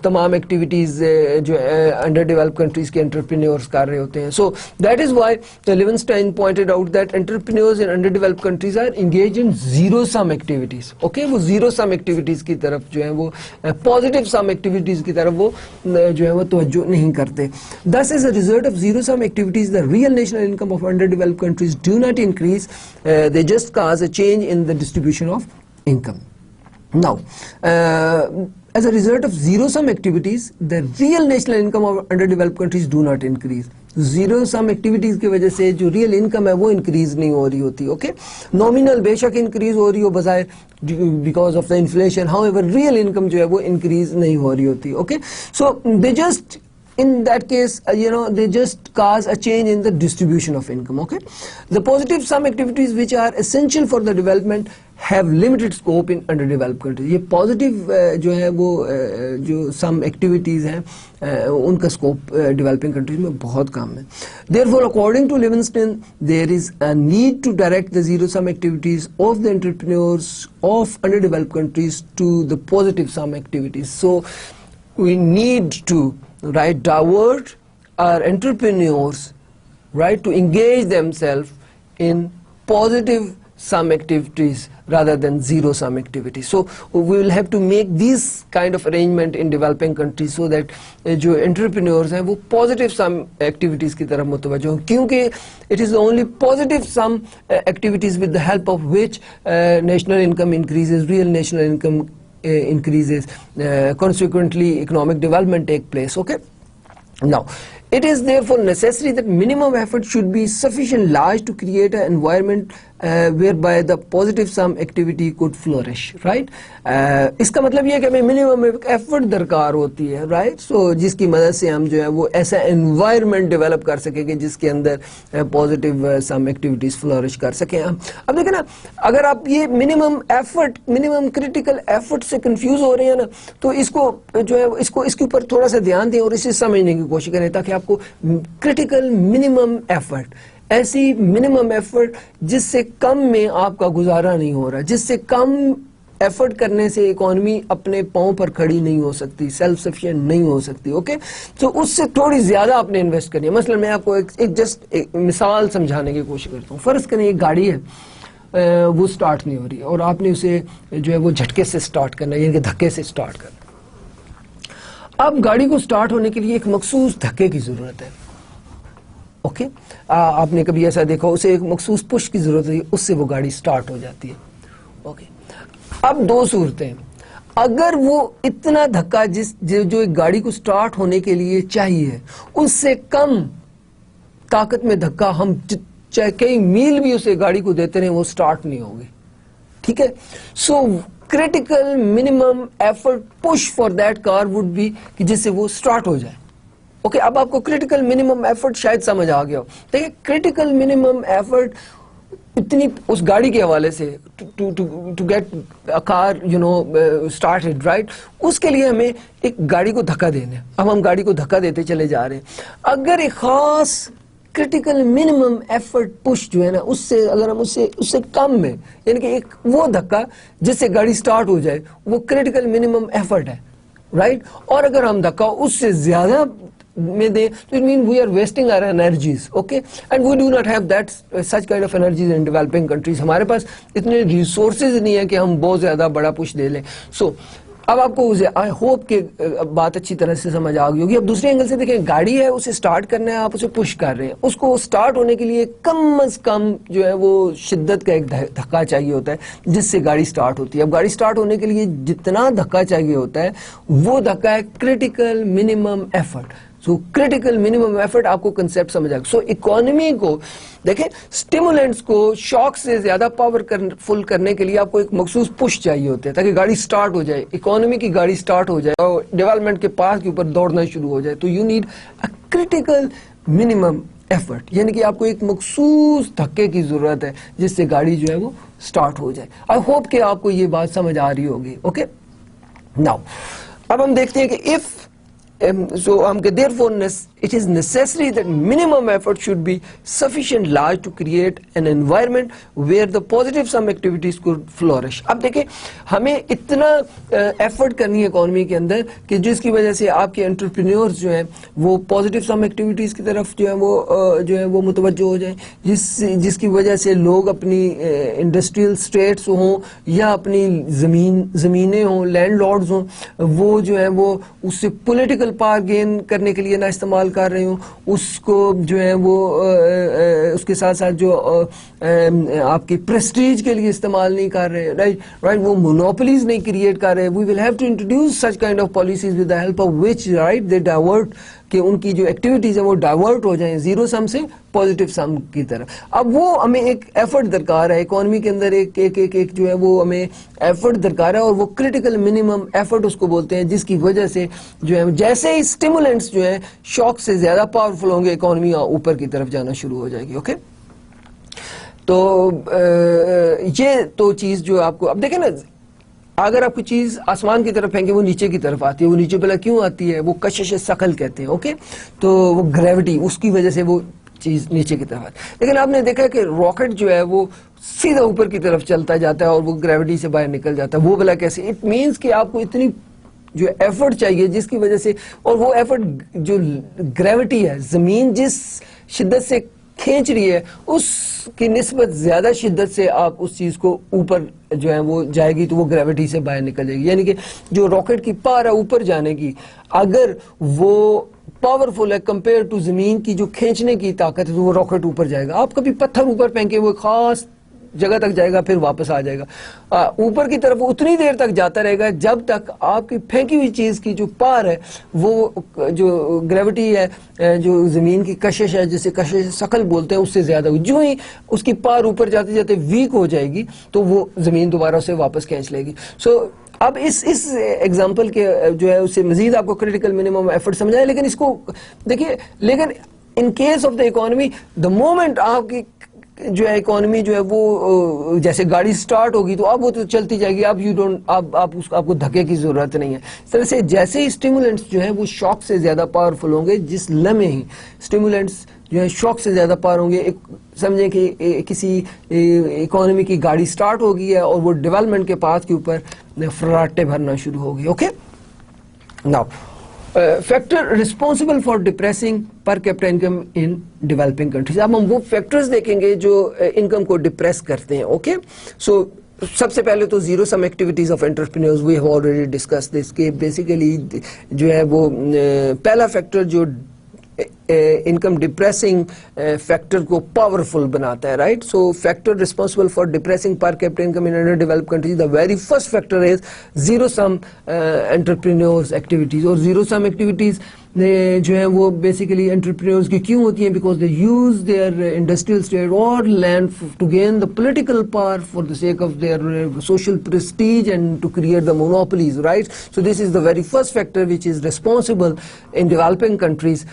تمام ایکٹیویٹیز جو انڈر ڈیولپ کنٹریز کے انٹرپرینیورز کر رہے ہوتے ہیں. So that is why Leibenstein pointed out that entrepreneurs in under develop countries are engage in zero sum activities. Okay, وہ زیرو سم ایکٹیویٹیز کی طرف جو ہے وہ پازیٹیو سم ایکٹیویٹیز کی طرف وہ جو ہے وہ توجہ نہیں کرتے. Thus as a result of zero sum activities the real national income of underdeveloped countries do not increase, they just cause a change in the distribution of income. Now as a result of zero sum activities the real national income of underdeveloped countries do not increase. Zero sum activities کی وجہ سے جو real income ہے وہ increase نہیں ہو رہی ہوتی. Okay, nominal بے شک انکریز ہو رہی ہو بظاہر because of the inflation, how ever real income جو ہے وہ انکریز نہیں ہو رہی ہوتی. Okay, so they just in that case they just cause a change in the distribution of income. Okay, the positive sum activities which are essential for the development have limited scope in underdeveloped countries. یہ positive جو ہے وہ جو sum activities ہیں ان کا scope developing countries میں بہت کم ہے. Therefore according to Livingston there is a need to direct the zero sum activities of the entrepreneurs of underdeveloped countries to the positive sum activities. So we need to divert our entrepreneurs to engage themselves in positive sum activities rather than zero sum activities. So we will have to make this kind of arrangement in developing countries so that جو entrepreneurs ہیں وہ positive sum activities کی طرف متوجہ ہوں, کیونکہ it is only positive sum activities with the help of which national income increases, real national income increases, consequently economic development take place. Okay, now it is therefore necessary that minimum effort should be sufficient large to create an environment whereby the positive sum activity could flourish, right. اس کا مطلب یہ ہے کہ ہمیں minimum effort درکار ہوتی ہے, right. سو جس کی مدد سے ہم جو ہے وہ ایسا انوائرمنٹ ڈیولپ کر سکیں کہ جس کے اندر پازیٹیو سم ایکٹیویٹیز فلورش کر سکیں. اب دیکھیں نا, اگر آپ یہ منیمم کریٹیکل ایفرٹ سے کنفیوز ہو رہے ہیں نا, تو اس کو جو ہے اس کے اوپر تھوڑا سا دھیان دیں اور اسے سمجھنے کی کوشش کریں تاکہ آپ کو کریٹیکل منیمم ایفرٹ, ایسی منیمم ایفرٹ جس سے کم میں آپ کا گزارا نہیں ہو رہا, جس سے کم ایفرٹ کرنے سے اکانومی اپنے پاؤں پر کھڑی نہیں ہو سکتی, سیلف سفیشینٹ نہیں ہو سکتی. اوکے, تو اس سے تھوڑی زیادہ آپ نے انویسٹ کرنی ہے. مثلا میں آپ کو ایک جسٹ مثال سمجھانے کی کوشش کرتا ہوں. فرض کریں ایک گاڑی ہے وہ سٹارٹ نہیں ہو رہی اور آپ نے اسے جو ہے وہ جھٹکے سے سٹارٹ کرنا ہے, یعنی کہ دھکے سے سٹارٹ کرنا. اب گاڑی کو سٹارٹ ہونے کے لیے ایک مخصوص دھکے کی ضرورت ہے. اوکے, آپ نے کبھی ایسا دیکھا, اسے ایک مخصوص پش کی ضرورت ہے, اس سے وہ گاڑی سٹارٹ ہو جاتی ہے. اوکے, اب دو صورتیں, اگر وہ اتنا دھکا جو ایک گاڑی کو سٹارٹ ہونے کے لیے چاہیے اس سے کم طاقت میں دھکا ہم چاہے کئی میل بھی اسے گاڑی کو دیتے رہیں وہ سٹارٹ نہیں ہوگی. ٹھیک ہے, so critical minimum effort push for that car would be کہ جس سے وہ سٹارٹ ہو جائے. اوکے, اب آپ کو کریٹیکل منیمم ایفرٹ شاید سمجھ آ گیا ہو. دیکھیں کریٹیکل منیمم ایفرٹ اتنی اس گاڑی کے حوالے سے to get a car started, right, اس کے لیے ہمیں ایک گاڑی کو دھکا دینا ہے. اب ہم گاڑی کو دھکا دیتے چلے جا رہے ہیں. اگر ایک خاص کریٹیکل منیمم ایفرٹ پش جو ہے نا, اس سے اگر ہم اس سے کم میں, یعنی کہ ایک وہ دھکا جس سے گاڑی سٹارٹ ہو جائے, وہ کریٹیکل منیمم ایفرٹ ہے, رائٹ. اور اگر ہم دھکا اس سے زیادہ میں دیں تو it means we are wasting our energies. Okay, and we do not have that such kind of energies in developing countries. ہمارے پاس اتنے ریسورسز نہیں ہیں کہ ہم بہت زیادہ بڑا پش دے لیں. سو اب آپ کو آئی ہوپ کہ بات اچھی طرح سے سمجھ آ گئی ہوگی. اب دوسرے اینگل سے دیکھیں, گاڑی ہے, اسے سٹارٹ کرنا ہے, آپ اسے پش کر رہے ہیں, اس کو سٹارٹ ہونے کے لیے کم از کم جو ہے وہ شدت کا ایک دھکا چاہیے ہوتا ہے جس سے گاڑی سٹارٹ ہوتی ہے. اب گاڑی سٹارٹ ہونے کے لیے جتنا دھکا چاہیے ہوتا ہے وہ دھکا ہے کریٹیکل منیمم ایفرٹ. سو کریٹیکل منیمم ایفرٹ آپ کو کنسیپٹ سمجھ آئے گا. سو اکانومی کو دیکھیں, اسٹیمولنٹس کو شاک سے زیادہ پاور فل کرنے کے لیے آپ کو ایک مخصوص پش چاہیے ہوتے ہیں تاکہ گاڑی سٹارٹ ہو جائے, اکانومی کی گاڑی سٹارٹ ہو جائے اور ڈیولپمنٹ کے پاس کے اوپر دوڑنا شروع ہو جائے. تو you need a critical minimum effort, یعنی کہ آپ کو ایک مخصوص دھکے کی ضرورت ہے جس سے گاڑی جو ہے وہ سٹارٹ ہو جائے. آئی ہوپ کہ آپ کو یہ بات سمجھ آ رہی ہوگی. اوکے, ناؤ اب ہم دیکھتے ہیں کہ if so therefore it is necessary that minimum effort should be sufficient large to create an environment where the positive sum activities could flourish. اب دیکھیں ہمیں اتنا ایفرٹ کرنی ہے اکانومی کے اندر کہ جس کی وجہ سے آپ کے انٹرپرینیورز جو ہیں وہ پازیٹیو سم ایکٹیویٹیز کی طرف جو ہے وہ متوجہ ہو جائیں, جس کی وجہ سے لوگ اپنی انڈسٹریل اسٹیٹس ہوں یا اپنی زمینیں ہوں, لینڈ لارڈز ہوں, وہ جو ہے وہ اس سے پولیٹیکل پاور گین کرنے کے لیے نہ استعمال کر رہے ہوں, اس کو جو ہے وہ اس کے ساتھ ساتھ جو آپ کی پریسٹیج کے لیے استعمال نہیں کر رہے, رائٹ, وہ مونوپلیز نہیں کریٹ کر رہے. We will have to introduce such kind of policies with the help of which right they divert, کہ ان کی جو ایکٹیویٹیز ہیں وہ ڈائیورٹ ہو جائیں زیرو سم سے پازیٹیو سم کی طرف. اب وہ ہمیں ایک ایفرٹ درکار ہے اکانومی کے اندر, ایک جو ہے وہ ہمیں ایفرٹ درکار ہے, اور وہ کریٹیکل منیمم ایفرٹ اس کو بولتے ہیں, جس کی وجہ سے جو ہے جیسے ہی اسٹیمولنٹس جو ہیں شاک سے زیادہ پاورفل ہوں گے اکانومی اوپر کی طرف جانا شروع ہو جائے گی. اوکے, تو یہ تو چیز جو آپ کو, اب دیکھیں نا, اگر آپ کو چیز آسمان کی طرف پھینکے وہ نیچے کی طرف آتی ہے, وہ نیچے پہلے کیوں آتی ہے, وہ کشش ثقل کہتے ہیں. اوکے, تو وہ گریوٹی, اس کی وجہ سے وہ چیز نیچے کی طرف آتی ہے. لیکن آپ نے دیکھا کہ راکٹ جو ہے وہ سیدھا اوپر کی طرف چلتا جاتا ہے اور وہ گریوٹی سے باہر نکل جاتا ہے. وہ بلا کیسے؟ اٹ مینس کہ آپ کو اتنی جو ایفرٹ چاہیے جس کی وجہ سے, اور وہ ایفرٹ جو گریوٹی ہے, زمین جس شدت سے کھینچ رہی ہے اس کی نسبت زیادہ شدت سے آپ اس چیز کو اوپر جو ہے وہ جائے گی, تو وہ گریوٹی سے باہر نکل جائے گی. یعنی کہ جو راکٹ کی پاور ہے اوپر جانے کی, اگر وہ پاورفل ہے کمپیئر ٹو زمین کی جو کھینچنے کی طاقت ہے, تو وہ راکٹ اوپر جائے گا. آپ کبھی پتھر اوپر پھینکے وہ خاص جگہ تک جائے گا, پھر واپس آ جائے گا. اوپر کی طرف اتنی دیر تک جاتا رہے گا جب تک آپ کی پھینکی ہوئی چیز کی جو پار ہے, وہ جو گریوٹی ہے, جو زمین کی کشش ہے, جسے کشش ثقل بولتے ہیں, اس سے زیادہ ہوگی. جو ہی اس کی پار اوپر جاتے جاتے ویک ہو جائے گی تو وہ زمین دوبارہ اسے واپس کھینچ لے گی. سو اب اس ایگزامپل کے جو ہے اس سے مزید آپ کو کریٹیکل منیمم ایفرٹ سمجھائے. لیکن اس کو دیکھیے, لیکن in case of the economy, the moment آپ کی جو ہے اکانومی جو ہے وہ جیسے گاڑی سٹارٹ ہوگی تو اب وہ تو چلتی جائے گی, اب یو ڈونٹ آپ کو دھکے کی ضرورت نہیں ہے. اس طرح سے جیسے ہی اسٹیمولنٹس جو ہیں وہ شاک سے زیادہ پاورفل ہوں گے, جس لمحے ہی اسٹیمولنٹس جو ہے شاک سے زیادہ پاور ہوں گے, سمجھیں کہ کسی اکانومی کی گاڑی سٹارٹ ہوگی ہے اور وہ ڈیولپمنٹ کے پاتھ کے اوپر فراٹے بھرنا شروع ہوگی. Okay, now factor responsible for depressing per capita income in developing countries. اب ہم وہ فیکٹرز دیکھیں گے جو انکم کو ڈپریس کرتے ہیں. اوکے, سو سب سے پہلے تو zero sum activities of entrepreneurs, we have already discuss this, کہ بیسیکلی جو ہے وہ پہلا فیکٹر جو انکم ڈپریسنگ فیکٹر کو پاورفل بناتا ہے, right. So factor responsible for depressing per capita income in under developed countries, the very first factor is zero sum entrepreneurs activities. اور زیرو سم ایکٹیویٹیز جو ہے وہ بیسیکلی انٹرپرینیورز کی کیوں ہوتی ہیں, because they use their industrial state اور land to gain the political power for the sake of their social prestige and to create the monopolies, right. So this is the very first factor which is responsible in developing countries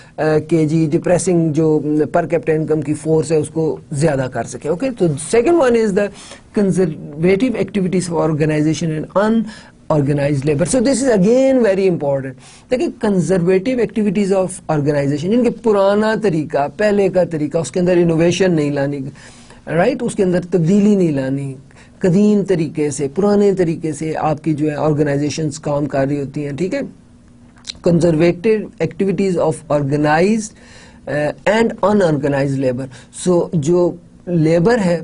کہ جی depressing جو per capita income کی force ہے اس کو زیادہ کر سکے. اوکے, تو second one is the conservative activities of organization and organized labor. So this is again very important. دیکھیں کنزرویٹو ایکٹیویٹیز آف آرگنائزیشن, ان کے پرانا طریقہ, پہلے کا طریقہ, اس کے اندر انوویشن نہیں لانی, رائٹ, اس کے اندر تبدیلی نہیں لانی, قدیم طریقے سے, پرانے طریقے سے آپ کی جو ہے آرگنائزیشنز کام کر رہی ہوتی ہیں. ٹھیک ہے, conservative activities of organized and unorganized labour. So جو لیبر ہے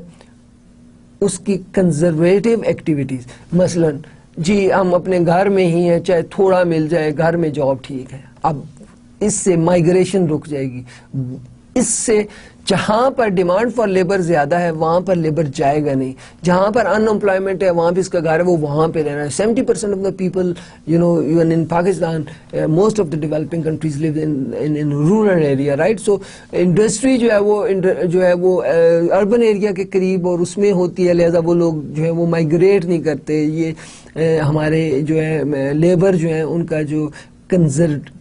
اس کی کنزرویٹو ایکٹیویٹیز, مثلاً جی ہم اپنے گھر میں ہی ہیں، چاہے تھوڑا مل جائے گھر میں جاب ٹھیک ہے. اب اس سے مائگریشن رک جائے گی، اس سے جہاں پر ڈیمانڈ فار لیبر زیادہ ہے وہاں پر لیبر جائے گا نہیں، جہاں پر ان امپلائمنٹ ہے وہاں پہ اس کا گھر ہے وہ وہاں پہ رہنا ہے. 70% of the people even in Pakistan most of the developing countries live in rural area, right. So industry جو ہے وہ اربن ایریا کے قریب اور اس میں ہوتی ہے، لہذا وہ لوگ جو ہے وہ مائگریٹ نہیں کرتے. یہ ہمارے جو ہے لیبر جو ہے ان کا جو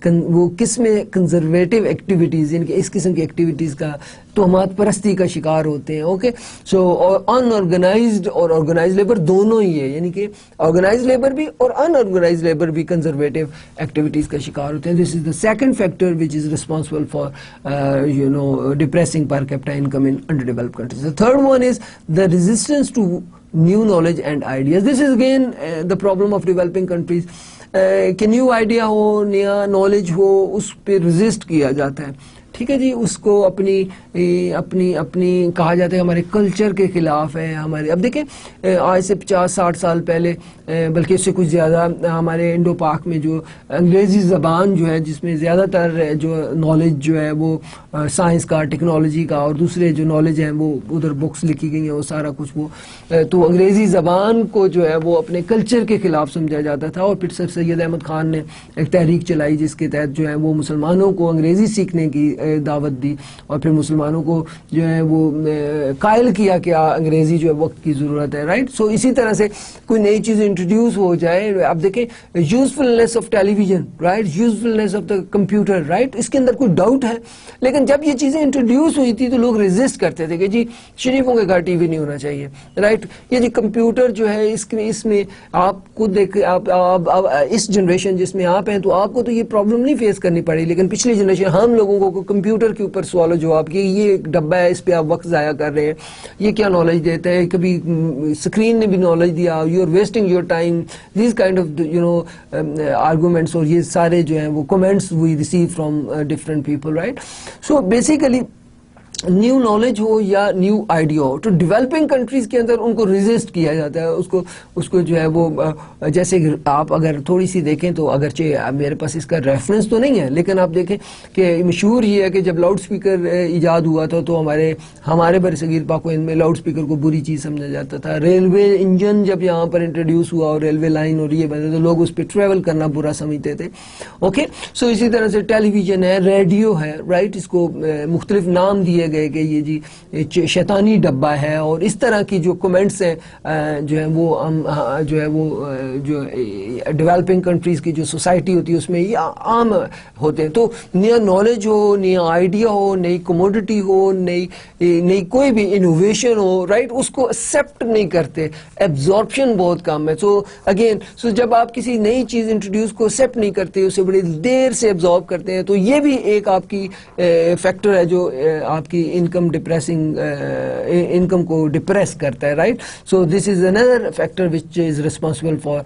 وہ کس میں کنزرویٹو ایکٹیویٹیز، یعنی کہ اس قسم کی ایکٹیویٹیز کا تہمات پرستی کا شکار ہوتے ہیں. اوکے، سو ان آرگنائزڈ اور آرگنائزڈ لیبر دونوں ہی ہے، یعنی کہ آرگنائزڈ لیبر بھی اور ان آرگنائزڈ لیبر بھی کنزرویٹو ایکٹیویٹیز کا شکار ہوتے ہیں. This is the second factor which is responsible for depressing per capita income in under developed countries. The third one is the resistance to new knowledge and ideas. This is again the problem of developing countries. کہ new idea ہو، نیا knowledge ہو، اس پہ resist کیا جاتا ہے. ٹھیک ہے جی، اس کو اپنی کہا جاتا ہے ہمارے کلچر کے خلاف ہے ہمارے. اب دیکھیں آج سے 50-60 سال پہلے بلکہ اس سے کچھ زیادہ ہمارے انڈو پاک میں جو انگریزی زبان جو ہے جس میں زیادہ تر جو نالج جو ہے وہ سائنس کا، ٹیکنالوجی کا اور دوسرے جو نالج ہیں وہ ادھر بکس لکھی گئی ہیں، وہ سارا کچھ وہ تو انگریزی زبان کو جو ہے وہ اپنے کلچر کے خلاف سمجھا جاتا تھا. اور پھر سر سید احمد خان نے ایک تحریک چلائی جس کے تحت جو ہے وہ مسلمانوں کو انگریزی سیکھنے کی دعوت دی اور پھر مسلمانوں کو جو ہے وہ قائل کیا کہ انگریزی جو ہے وقت کی ضرورت ہے، رائٹ. سو اسی طرح سے کوئی نئی چیز انٹروڈیوس ہو جائے. اب دیکھیں usefulness of television, right, usefulness of the computer, right, اس کے اندر کوئی ڈاؤٹ ہے، لیکن جب یہ چیزیں انٹروڈیوس ہوئی تھی تو لوگ ریزسٹ کرتے تھے کہ جی شریفوں کے گھر ٹی وی نہیں ہونا چاہیے، رائٹ. یہ جی کمپیوٹر جو ہے اس میں آپ کو دیکھ آپ اس جنریشن جس میں آپ ہیں تو آپ کو تو یہ پرابلم نہیں فیس کرنی پڑی، لیکن پچھلی جنریشن ہم لوگوں کو کمپیوٹر کے اوپر سوال و جواب کہ یہ ایک ڈبہ ہے اس پہ آپ وقت ضائع کر رہے ہیں، یہ کیا نالج دیتا ہے، کبھی اسکرین نے بھی نالج دیا، you are wasting your time, these kind of arguments. اور یہ سارے جو ہیں وہ comments we receive from different people, right. So basically new knowledge ہو یا نیو آئیڈیا ہو تو ڈیولپنگ کنٹریز کے اندر ان کو ریزسٹ کیا جاتا ہے. اس کو جو ہے وہ جیسے آپ اگر تھوڑی سی دیکھیں تو اگرچہ میرے پاس اس کا ریفرنس تو نہیں ہے لیکن آپ دیکھیں کہ مشہور یہ ہے کہ جب لاؤڈ سپیکر ایجاد ہوا تھا تو ہمارے برصغیر پاک و ہند میں لاؤڈ سپیکر کو بری چیز سمجھا جاتا تھا. ریلوے انجن جب یہاں پر انٹروڈیوس ہوا اور ریلوے لائن اور یہ بنے تو لوگ اس پہ ٹریول کرنا برا سمجھتے تھے. اوکے، سو اسی طرح سے ٹیلی ویژن ہے، ریڈیو ہے، رائٹ، اس کو مختلف نام دیے گئے کہ یہ جی شیطانی ڈبہ ہے اور اس طرح کی جو کمنٹس ہیں جو ہے وہ ڈیولپنگ کنٹریز کی جو سوسائٹی ہوتی ہے اس میں یہ عام ہوتے ہیں. تو نیا نالج ہو، نیا آئیڈیا ہو، نئی کموڈٹی ہو، نئی کوئی بھی انوویشن ہو، رائٹ، اس کو ایکسیپٹ نہیں کرتے، ایبزارپشن بہت کم ہے. سو جب آپ کسی نئی چیز انٹروڈیوس کو ایکسیپٹ نہیں کرتے، اسے بڑی دیر سے ایبزارب کرتے ہیں، تو یہ بھی ایک آپ کی فیکٹر ہے جو آپ کی انکم کو ڈپریس کرتا ہے، right. So this is another factor which is responsible for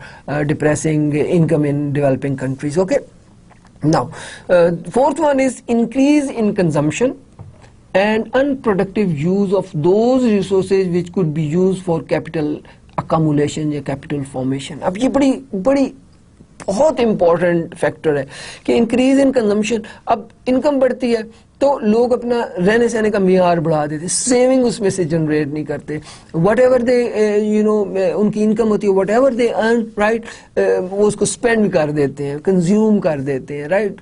depressing income in developing countries. Okay, now fourth one is increase in consumption and unproductive use of those resources which could be used for capital accumulation یا capital formation. اب یہ بڑی بہت important factor ہے کہ increase in consumption. اب income بڑھتی ہے تو لوگ اپنا رہنے سہنے کا معیار بڑھا دیتے، سیونگ اس میں سے جنریٹ نہیں کرتے. وٹ ایور دے ان کی انکم ہوتی ہے، what ever they earn, right, وہ اس کو اسپینڈ کر دیتے ہیں، کنزیوم کر دیتے ہیں، رائٹ،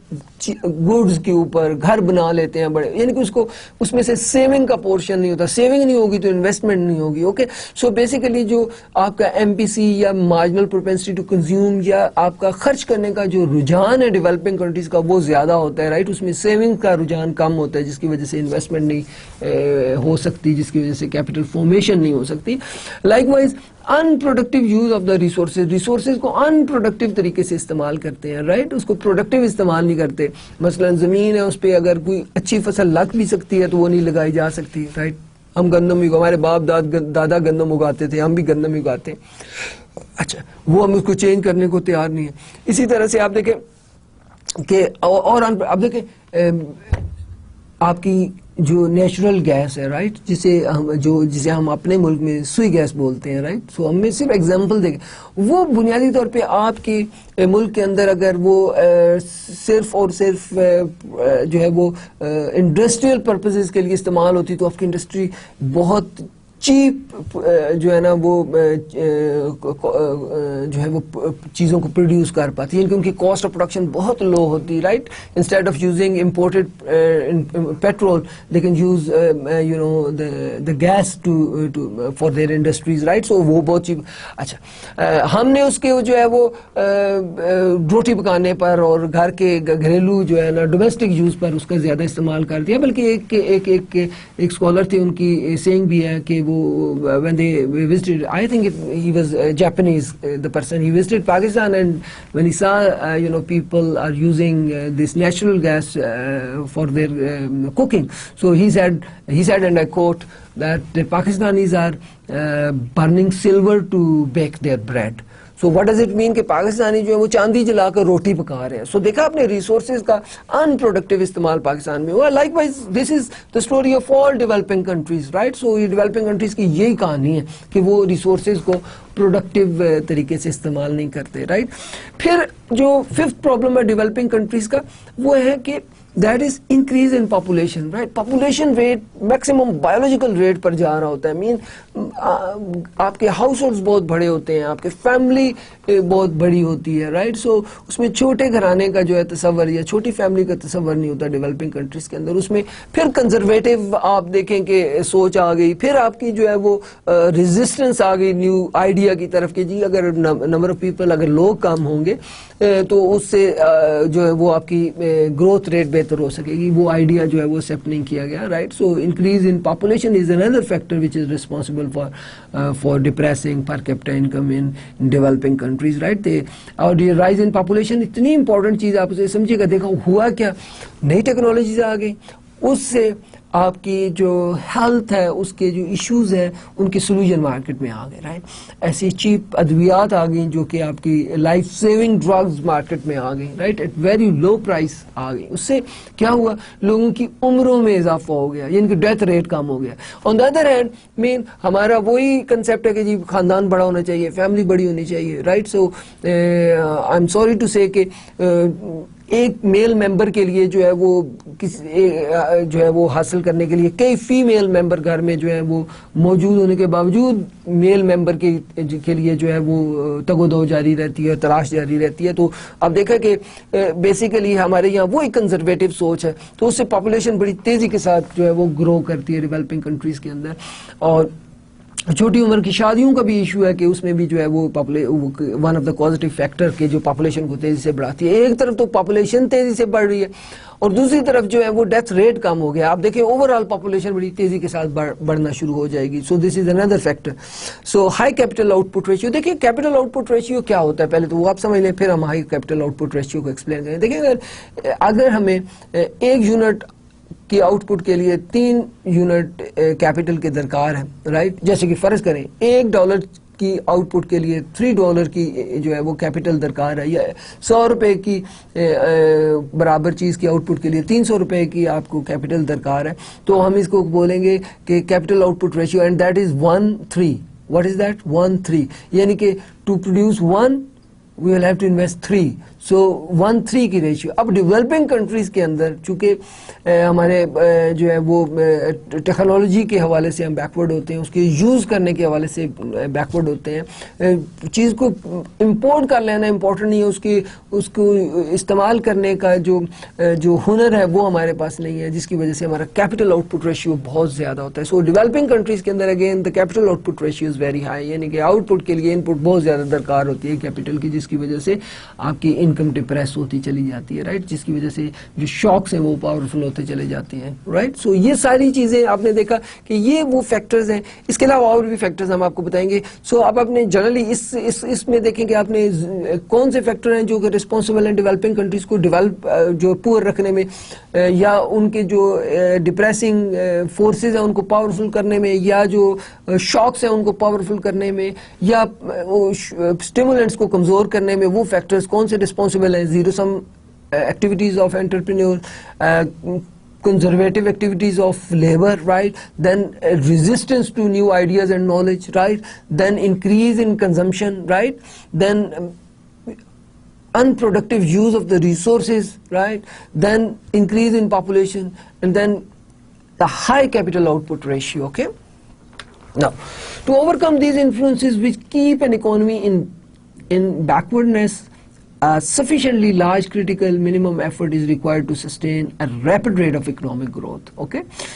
گڈز کے اوپر گھر بنا لیتے ہیں بڑے، یعنی کہ اس میں سے سیونگ کا پورشن نہیں ہوتا. سیونگ نہیں ہوگی تو انویسٹمنٹ نہیں ہوگی. اوکے، سو بیسیکلی جو آپ کا ایم پی سی یا مارجنل پروپینسٹی ٹو کنزیوم یا آپ کا خرچ کرنے کا جو رجحان ہے ڈیولپنگ کنٹریز کا وہ زیادہ ہوتا ہے، رائٹ. اس میں سیونگ کا رجحان کم ہوتا ہے جس کی وجہ سے انویسٹمنٹ نہیں ہو سکتی، جس کی وجہ سے کیپٹل فارمیشن نہیں ہو سکتی. Like wise in productive use of the resources کو ان پروڈکٹیو طریقے سے استعمال کرتے ہیں، رائٹ. اس کو پروڈکٹیو استعمال نہیں کرتے. مثلا زمین ہے اس پہ اگر کوئی اچھی فصل لگ بھی سکتی ہے تو وہ نہیں لگائی جا سکتی، رائٹ. ہم گندم ہمارے باپ دادا گندم اگاتے تھے، ہم بھی گندم اگاتے ہیں، اچھا وہ ہم اس کو چینج کرنے کو تیار نہیں ہے. اسی طرح سے آپ دیکھیں کہ اور اب دیکھیں آپ کی جو نیچرل گیس ہے رائٹ، جسے ہم اپنے ملک میں سوئی گیس بولتے ہیں رائٹ. سو ہم میں صرف ایگزامپل دیکھیں، وہ بنیادی طور پہ آپ کے ملک کے اندر اگر وہ صرف اور صرف جو ہے وہ انڈسٹریل پرپزز کے لیے استعمال ہوتی تو آپ کی انڈسٹری بہت چیپ جو ہے نا وہ جو ہے وہ چیزوں کو پروڈیوس کر پاتی ہے، یعنی کہ ان کی کاسٹ آف پروڈکشن بہت لو ہوتی ہے right. Instead of using imported petrol they can use you know the gas for their industries right. So وہ بہت چیپ. اچھا ہم نے اس کے جو ہے وہ روٹی پکانے پر اور گھر کے گھریلو جو ہے نا ڈومیسٹک یوز پر اس کا زیادہ استعمال کر دیا. بلکہ ایک اسکالر تھے، ان کی سینگ بھی ہے کہ وہ when they visited, I think he was Japanese, the person, he visited Pakistan, and when he saw you know people are using this natural gas for their cooking, so he said and I quote that the Pakistanis are burning silver to bake their bread. So what does it mean کہ پاکستانی جو ہے وہ چاندی جلا کر روٹی پکا رہے ہیں. سو دیکھا اپنے ریسورسز کا ان پروڈکٹیو استعمال پاکستان میں ہوا. Likewise this is the story of all developing countries right. So یہ ڈیولپنگ کنٹریز کی یہی کہانی ہے کہ وہ ریسورسز کو پروڈکٹیو طریقے سے استعمال نہیں کرتے رائٹ. پھر جو ففتھ پرابلم ہے ڈیولپنگ کنٹریز کا وہ ہے کہ that is increase in population right. population rate maximum biological rate پر جا رہا ہوتا ہے. آپ کے ہاؤس ہولڈز بہت بڑے ہوتے ہیں، آپ کے فیملی بہت بڑی ہوتی ہے رائٹ. سو اس میں چھوٹے گھرانے کا جو ہے تصور یا چھوٹی فیملی کا تصور نہیں ہوتا ڈیولپنگ کنٹریز کے اندر. اس میں پھر کنزرویٹو آپ دیکھیں کہ سوچ آ گئی، پھر آپ کی جو ہے وہ ریزسٹنس آ گئی نیو آئیڈیا کی طرف کہ جی اگر نمبر آف پیپل اگر لوگ کم ہوں گے تو اس سے جو ہے وہ آپ کی گروتھ ریٹ بہتر ہو سکے گی. وہ آئیڈیا جو ہے وہ ایکسیپٹ نہیں کیا گیا right. So increase in population is another factor which is responsible for depressing per capita income in developing countries right. اور یہ رائز ان پاپولیشن اتنی امپورٹنٹ چیز آپ اسے سمجھے گا. دیکھو ہوا کیا، نئی ٹیکنالوجیز آ گئی، اس سے آپ کی جو ہیلتھ ہے اس کے جو ایشوز ہیں ان کے سولوشن مارکیٹ میں آ گئے رائٹ. ایسی چیپ ادویات آ گئیں جو کہ آپ کی لائف سیونگ ڈرگز مارکیٹ میں آ گئی right, at very low price آ گئی. اس سے کیا ہوا، لوگوں کی عمروں میں اضافہ ہو گیا، یعنی کہ ڈیتھ ریٹ کم ہو گیا. آن دا ادر ہینڈ ہمارا وہی کنسیپٹ ہے کہ جی خاندان بڑا ہونا چاہیے، فیملی بڑی ہونی چاہیے right. So I am sorry to say کہ ایک میل ممبر کے لیے جو ہے وہ جو ہے وہ حاصل کرنے کے لیے کئی فیمیل ممبر گھر میں جو ہے وہ موجود ہونے کے باوجود میل ممبر کے لیے جو ہے وہ تگ و دو جاری رہتی ہے، تلاش جاری رہتی ہے. تو اب دیکھا کہ بیسیکلی ہمارے یہاں وہ ایک کنزرویٹو سوچ ہے، تو اس سے پاپولیشن بڑی تیزی کے ساتھ جو ہے وہ گرو کرتی ہے ڈیولپنگ کنٹریز کے اندر. اور چھوٹی عمر کی شادیوں کا بھی ایشو ہے کہ اس میں بھی جو ہے وہ one of the positive factor کہ جو پاپولیشن کو تیزی سے بڑھاتی ہے. ایک طرف تو پاپولیشن تیزی سے بڑھ رہی ہے اور دوسری طرف جو ہے وہ ڈیتھ ریٹ کم ہو گیا. آپ دیکھیں اوور آل پاپولیشن بڑی تیزی کے ساتھ بڑھنا شروع ہو جائے گی. So this is another factor. So high capital output ratio, دیکھیں کیپٹل آؤٹ پٹ ریشیو کیا ہوتا ہے پہلے تو وہ آپ سمجھ لیں، پھر ہم high capital output ratio کو ایکسپلین کریں. دیکھیں اگر ہمیں ایک یونٹ کی آؤٹ پٹ کے لیے 3 یونٹ کیپٹل کے درکار ہے رائٹ. جیسے کہ فرض کریں $1 کی آؤٹ پٹ کے لیے $3 کی جو ہے وہ کیپٹل درکار ہے، یا $100 کی برابر چیز کی آؤٹ پٹ کے لیے $300 کی آپ کو کیپٹل درکار ہے. تو ہم اس کو بولیں گے کہ capital output ratio, and that is 1:3. What is that? 1:3. یعنی کہ to produce 1 we will have to invest 3. سو 1:3 کی ریشیو. اب ڈیولپنگ کنٹریز کے اندر چونکہ ہمارے جو ہے وہ ٹیکنالوجی کے حوالے سے ہم بیکورڈ ہوتے ہیں، اس کے یوز کرنے کے حوالے سے بیکورڈ ہوتے ہیں. چیز کو امپورٹ کر لینا امپورٹنٹ نہیں ہے، اس کو استعمال کرنے کا جو ہنر ہے وہ ہمارے پاس نہیں ہے، جس کی وجہ سے ہمارا کیپٹل آؤٹ پٹ ریشیو بہت زیادہ ہوتا ہے. سو ڈیولپنگ کنٹریز کے اندر again the capital output ratio is very high, یعنی کہ آؤٹ پٹ کے لیے ان پٹ بہت زیادہ درکار ہوتی ہے کیپٹل کی، جس کی وجہ سے آپ کی انکم ڈپریس ہوتی چلی جاتی ہے رائٹ. جس کی وجہ سے جو شاکس ہیں وہ پاورفل ہوتے چلے جاتے ہیں رائٹ. سو یہ ساری چیزیں آپ نے دیکھا کہ یہ وہ فیکٹرز ہیں. اس کے علاوہ اور بھی فیکٹرز ہم آپ کو بتائیں گے. سو اب آپ نے جنرلی اس میں دیکھیں کہ آپ نے کون سے فیکٹر ہیں جو کہ رسپانسبل ہیں ڈیولپنگ کنٹریز کو جو پور رکھنے میں، یا ان کے جو ڈپریسنگ فورسز ہیں ان کو پاورفل کرنے میں، یا جو شاکس ہیں ان کو پاورفل کرنے میں، یا اسٹیمولنٹس کو کمزور کرنے میں. وہ فیکٹرز کون سے رسپانسبل ہیں؟ Zero sum activities of entrepreneur, conservative activities of labor, right? Then resistance to new ideas and knowledge, right? Then increase in consumption, right? Then unproductive use of the resources, right? Then increase in population, and then the high capital output ratio. Okay, now to overcome these influences which keep an economy in backwardness, a sufficiently large critical minimum effort is required to sustain a rapid rate of economic growth. Okay,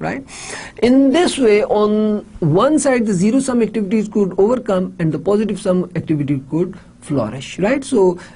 right? In this way, on one side the zero sum activities could overcome and the positive sum activity could flourish, right? So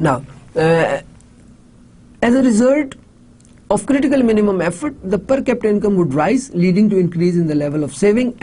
Now, as a result of critical minimum effort, the per capita income would rise, leading to increase in the level of saving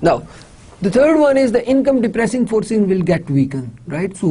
Now, the third one is the income depressing forces will get weakened, right? So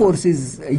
forces,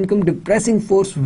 income depressing force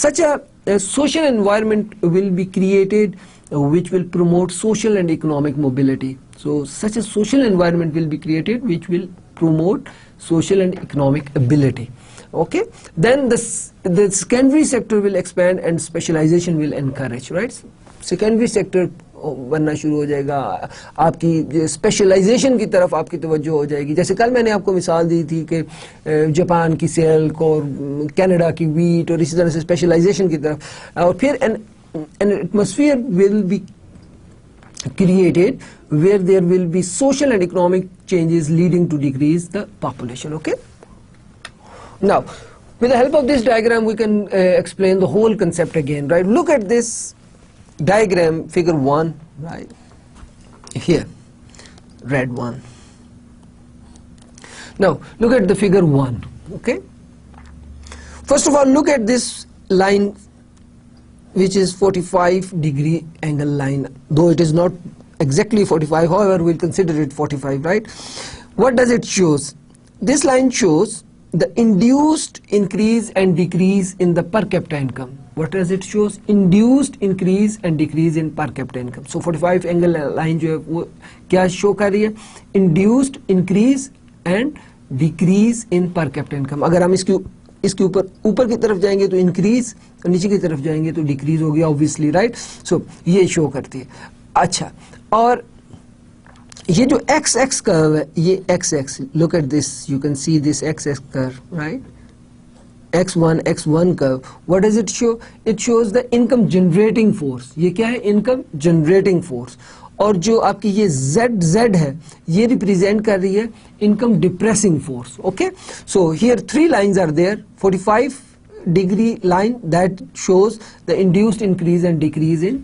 Such a social environment will be created which will promote social and economic mobility. So such a social environment will be created which will promote social and economic ability. Okay, then the secondary sector will expand and specialization will encourage, right? Secondary sector بننا شروع ہو جائے گا, آپ کی specialisation کی طرف آپ کی توجہ ہو جائے گی. جیسے کل میں نے آپ کو مثال دی تھی کہ جاپان کی سلک اور کینیڈا کی ویٹ اور اسی طرح سے اسپیشلائزیشن کی طرف. اور پھر an atmosphere will be created where there will be social and economic changes leading to decrease the population. Okay, now with the help of this diagram we can explain the whole concept again, right? Look at this diagram, figure 1, right here, red one. Now look at the figure 1. Okay, first of all look at this line which is 45-degree angle line, though it is not exactly 45, however we'll consider it 45, right? What does it shows? This line shows the induced increase and decrease in the per capita income. What does it shows? Induced increase and decrease in per capita income. So 45 angle line جو ہے وہ کیا show کر رہی ہے? Induced increase and decrease in per capita income. اگر ہم اس کے اوپر کی طرف جائیں گے تو انکریز, اور نیچے کی طرف جائیں گے تو ڈیکریز ہوگی obviously, right? So یہ شو کرتی ہے. اچھا, اور یہ جو ایکس ایکس کرو ہے, یہ x x, look at this, you can see this x x curve, right? x1 curve. What does it show? It shows the income generating force. یہ کیا ہے? income generating force. اور جو آپ کی یہ z ہے یہ ریپریزینٹ کر رہی ہے income depressing force. Okay, so here 3 lines are there. 45-degree line that shows the induced increase and decrease in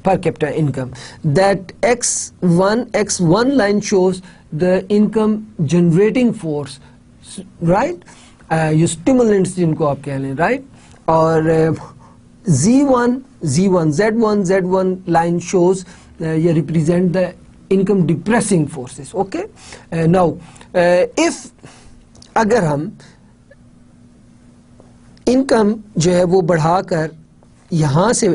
per capita income. That x1 line shows the income generating force, right? یہ stimulants جن کو آپ کہہ لیں, right? اور Z1 line shows you represent the income depressing forces. Okay, now if اگر ہم income جو ہے وہ بڑھا کر یہاں سے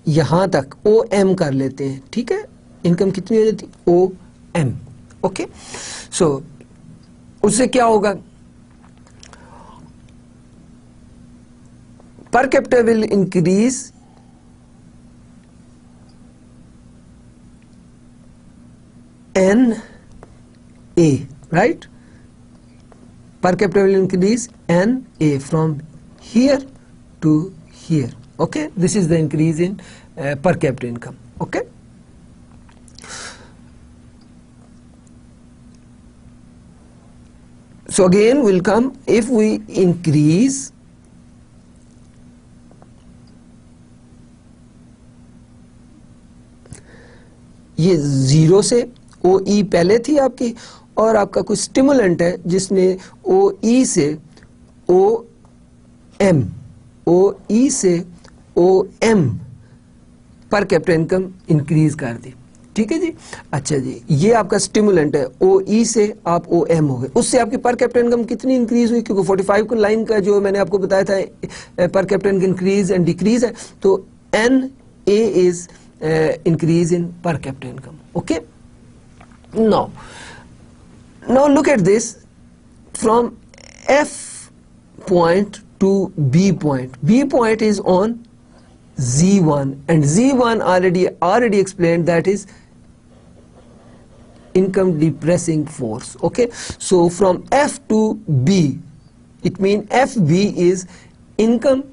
یہاں تک OM کر لیتے ہیں, ٹھیک ہے, income کتنی ہو جاتی؟ OM. اوکے, سو اس سے کیا ہوگا؟ per capita will increase NA, right? Per capita will increase NA from here to here. Okay, this is the increase in per capita income. Okay, so again will come if we increase یہ 0 سے O ای پہلے تھی آپ کی, اور آپ کا کوئی اسٹیمولنٹ ہے جس نے او ای سے او ای سے O M per capita income increase کر دی, ٹھیک ہے جی. اچھا جی, یہ آپ کا اسٹیمولنٹ ہے, او ای سے آپ او ایم ہو گئے, اس سے آپ کی پر کیپٹا انکم کتنی انکریز ہوئی؟ کیونکہ 45 کو لائن کا جو میں نے آپ کو بتایا تھا per capita income increase and decrease ہے, تو N A is increase in per capita income. Okay, now look at this from F point to B point. B point is on Z1, and Z1 already explained that is income depressing force. Okay, so from F to B, it means FB is income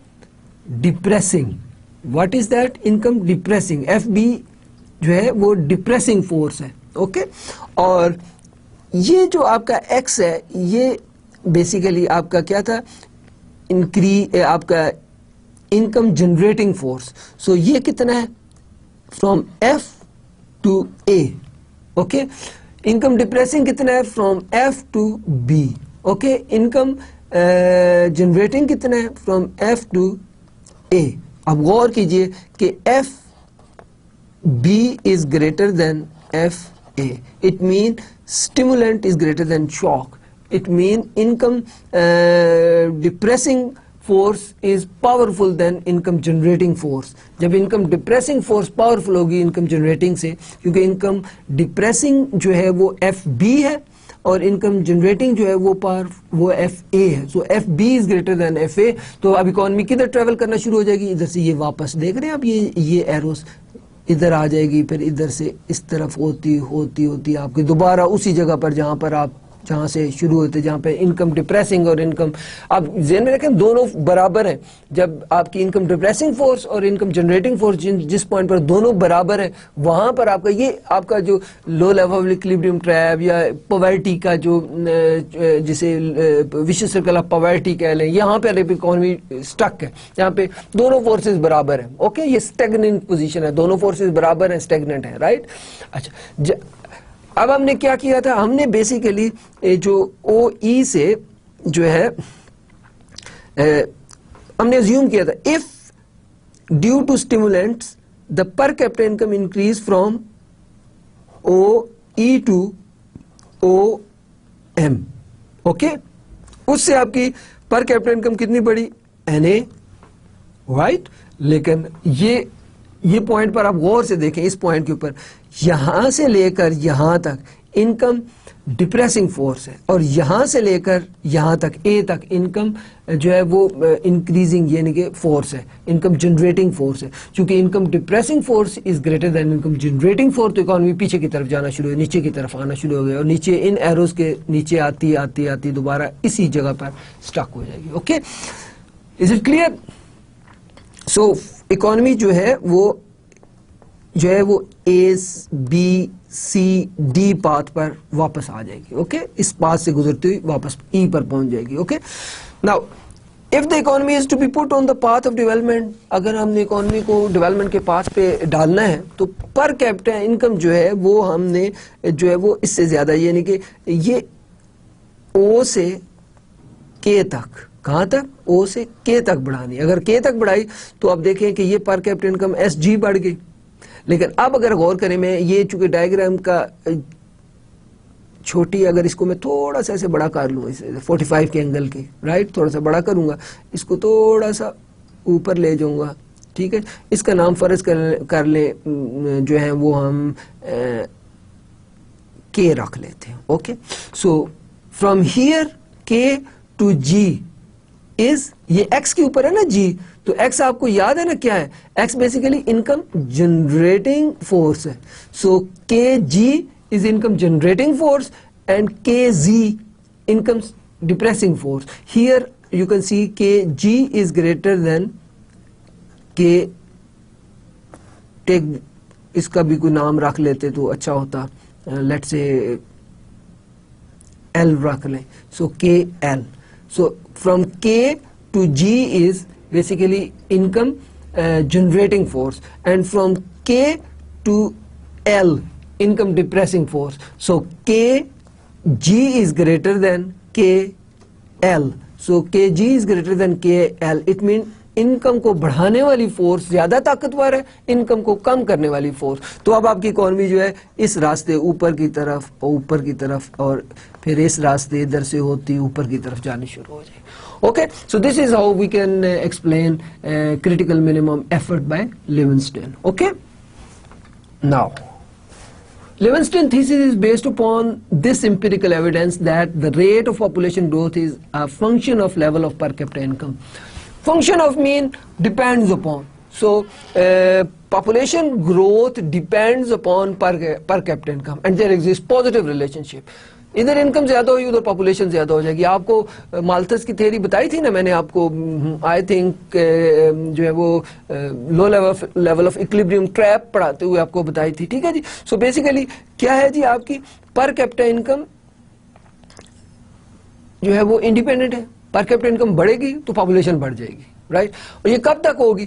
depressing. What is that? Income depressing. FB جو ہے وہ depressing force ہے. Okay, اور یہ جو آپ کا X ہے یہ بیسیکلی آپ کا کیا تھا؟ آپ کا انکم جنریٹنگ فورس. سو یہ کتنا ہے؟ From F to A. Okay, income depressing کتنا ہے؟ From F to B. Okay, income generating کتنا ہے؟ From F to A. اب غور کیجئے کہ F B is greater than F A. It mean stimulant is greater than shock. It mean income depressing force is powerful than income generating force. جب income depressing force powerful ہوگی income generating سے, کیونکہ income depressing جو ہے وہ F B ہے اور income generating جو ہے وہ ایف اے ہے. So F B is greater than F A. تو اب اکانومی کدھر ٹریول کرنا شروع ہو جائے گی؟ ادھر سے یہ واپس دیکھ رہے ہیں اب یہ ایروز ادھر آ جائے گی, پھر ادھر سے اس طرف ہوتی ہوتی ہوتی آپ کی دوبارہ اسی جگہ پر جہاں سے شروع ہوتے, جہاں پہ انکم ڈپریسنگ اور انکم, آپ ذہن میں رکھیں دونوں برابر ہیں. جب آپ کی انکم ڈپریسنگ فورس اور انکم جنریٹنگ فورس جس پوائنٹ پر دونوں برابر ہیں, وہاں پر آپ کا جو لو لیول ایکویلبریم ٹریپ یا پاورٹی کا جو جسے ویشیس سرکل آف پاورٹی کہہ لیں, یہاں پہ اکانومی سٹک ہے, یہاں پہ دونوں فورسز برابر ہیں. اوکے, یہ اسٹیگننٹ پوزیشن ہے, دونوں فورسز برابر ہیں, اسٹیگننٹ ہے, رائٹ. اچھا, اب ہم نے کیا کیا تھا, ہم نے بیسیکلی جو او ای سے جو ہے ہم نے ازیوم کیا تھا if due to stimulants the per capita income increase from O E to O M. Okay, اس سے آپ کی پر کیپٹا انکم کتنی بڑی؟ N A, right. لیکن یہ پوائنٹ پر آپ غور سے دیکھیں, اس پوائنٹ کے اوپر یہاں سے لے کر یہاں تک انکم ڈپریسنگ فورس ہے, اور یہاں سے لے کر یہاں تک اے تک انکم جو ہے وہ انکریزنگ یعنی کہ فورس ہے, انکم جنریٹنگ فورس ہے. چونکہ انکم ڈپریسنگ فورس از گریٹر دین انکم جنریٹنگ فورس, تو اکانومی پیچھے کی طرف جانا شروع ہے, نیچے کی طرف آنا شروع ہو گیا, اور نیچے ان ایروز کے نیچے آتی آتی آتی دوبارہ اسی جگہ پر سٹک ہو جائے گی. Okay, is it clear? So economy جو ہے وہ اے بی سی ڈی پاتھ پر واپس آ جائے گی. اوکے, اس پاتھ سے گزرتے ہوئی واپس ای پر پہنچ جائے گی. Okay, now if the economy is to be put on the path of development, اگر ہم نے اکانومی کو ڈیولپمنٹ کے پاتھ پہ ڈالنا ہے تو پر کیپٹا انکم جو ہے وہ ہم نے جو ہے وہ اس سے زیادہ, یعنی کہ یہ او سے کے تک, کہاں تک؟ او سے کے تک بڑھانی. اگر کے تک بڑھائی تو آپ دیکھیں کہ یہ per capita income S G بڑھ گئی. لیکن اب اگر غور کریں, میں یہ چونکہ ڈائیگرام کا چھوٹی, اگر اس کو میں تھوڑا سا ایسے بڑا کر لوں, 45 کے اینگل کی, رائٹ, تھوڑا سا بڑا کروں گا, اس کو تھوڑا سا اوپر لے جاؤں گا, ٹھیک ہے. اس کا نام فرض کر لیں جو ہے وہ ہم کے رکھ لیتے ہیں. اوکے, سو فرام ہیئر کے ٹو جی از, یہ ایکس کے اوپر ہے نا جی, تو ایکس آپ کو یاد ہے نا کیا ہے؟ X basically income generating force ہے. سو کے جی is income generating force and kz income depressing force. Here you can see kg is greater than k, take اس کا بھی کوئی نام رکھ لیتے تو اچھا ہوتا, let's say L رکھ لیں. So KL. So from K to G is basically income generating force, and from K to L income depressing force. So KG is greater than KL. So KG is greater than KL. It means income کو بڑھانے والی force زیادہ طاقتور ہے, income کو کم کرنے والی force. تو اب آپ کی اکانومی جو ہے اس راستے اوپر کی طرف اور پھر اس راستے ادھر سے ہوتی اوپر کی طرف جانی شروع ہو جائے. Okay, so this is how we can explain critical minimum effort by Levenshtein. Okay, now Levenshtein thesis is based upon this empirical evidence that the rate of population growth is a function of level of per capita income. Function of mean depends upon. So population growth depends upon per capita income, and there exists positive relationship. ادھر income زیادہ ہوئی ادھر population زیادہ ہو جائے گی. آپ کو مالتھس کی تھیوری بتائی تھی نا میں نے آپ کو, آئی تھنک جو ہے وہ لو لیول آف ایکویلبریم ٹریپ پڑھاتے ہوئے آپ کو بتائی تھی, ٹھیک ہے جی. سو بیسیکلی کیا ہے جی, آپ کی پر کیپٹا انکم جو ہے وہ انڈیپینڈنٹ ہے. پر کیپٹا انکم بڑھے گی تو پاپولیشن بڑھ جائے گی, رائٹ. اور یہ کب تک ہوگی؟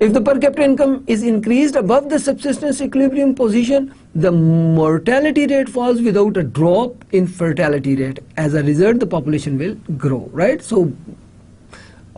If the per capita income is increased above the subsistence equilibrium position, the mortality rate falls without a drop in fertility rate. As a result, the population will grow, right? So,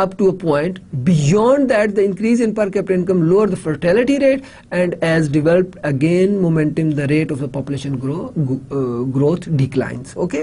up to a point. Beyond that, the increase in per capita income lower the fertility rate, and as developed again momentum, the rate of the population growth declines. Okay,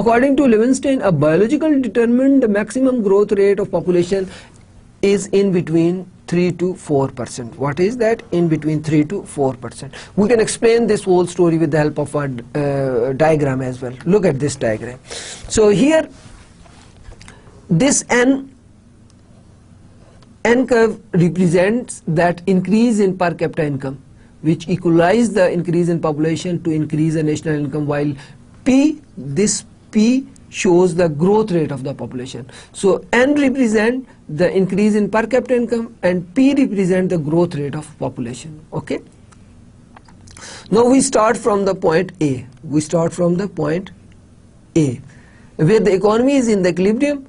According to Levinstein, a biological determined maximum growth rate of population is in between 3 to 4%. What is that? In between 3 to 4%. We can explain this whole story with the help of a diagram as well. Look at this diagram. So here, this n curve represents that increase in per capita income, which equalize the increase in population to increase the national income, while this P shows the growth rate of the population. So n represent the increase in per capita income and P represent the growth rate of population. Okay, now we start from the point A. We start from the point A where the economy is in the equilibrium.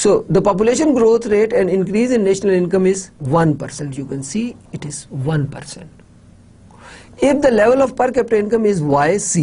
so the population growth rate and increase in national income is 1%. You can see it is 1%. If the level of per capita income is YC,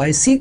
YC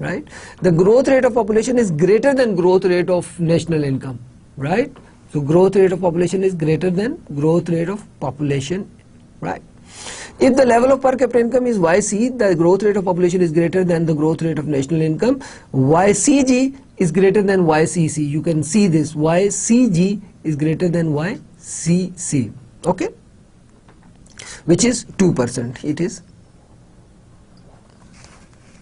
right, the growth rate of population is greater than growth rate of national income, right? So growth rate of population is greater than growth rate of population, right? If the level of per capita income is YC, the growth rate of population is greater than the growth rate of national income. YCG is greater than YCC. You can see this. YCG is greater than YCC. Okay, which is 2%. It is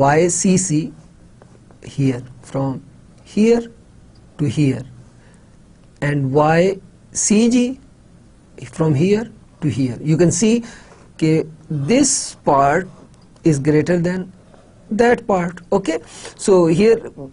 YCC here, from here to here, and YCG from here to here. You can see that this part is greater than that part. Okay, so here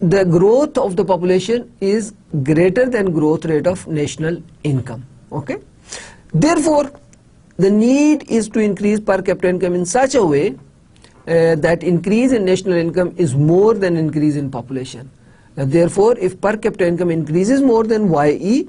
the growth of the population is greater than growth rate of national income. Okay, therefore the need is to increase per capita income in such a way that increase in national income is more than increase in population. Therefore, if per capita income increases more than YE,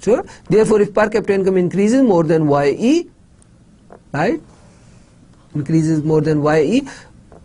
So therefore, if per capita income increases more than YE, right, increases more than YE,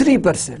3%.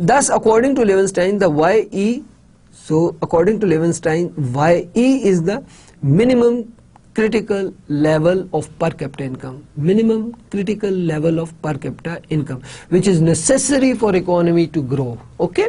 Thus, according to Levinstein, the YE, so according to Levinstein, YE is the minimum critical level of per capita income, minimum critical level of per capita income, which is necessary for economy to grow. Okay,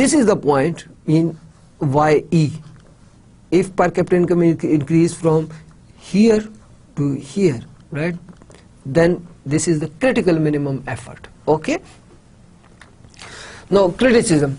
this is the point in YE. If per capita income increase from here to here, right, then this is the critical minimum effort. Okay, now criticism.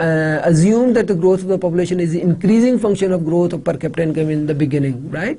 assumed that the growth of the population is increasing function of growth of per capita income in the beginning, right?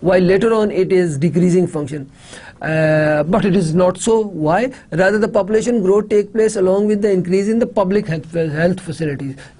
while later on it is decreasing function. But it is not so. Why? Rather the population growth take place along with the increase in the public health facilities.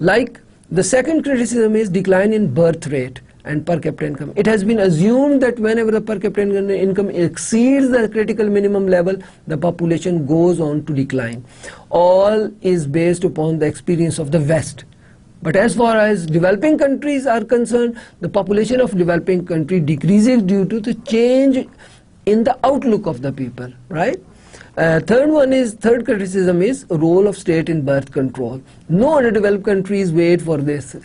Like the second criticism is decline in birth rate and per capita income. It has been assumed that whenever the per capita income exceeds the critical minimum level, the population goes on to decline. All is based upon the experience of the West. But as far as developing countries are concerned, the population of developing country decreases due to the change in the outlook of the people, right? Third criticism is role of state in birth control. No underdeveloped countries wait for this.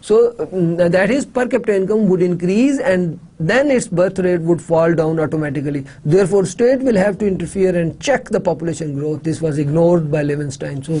So that is per capita income would increase and then its birth rate would fall down automatically. Therefore state will have to interfere and check the population growth. This was ignored by Levenstein. So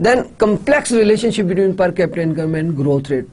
Then complex relationship between per capita income and growth rate.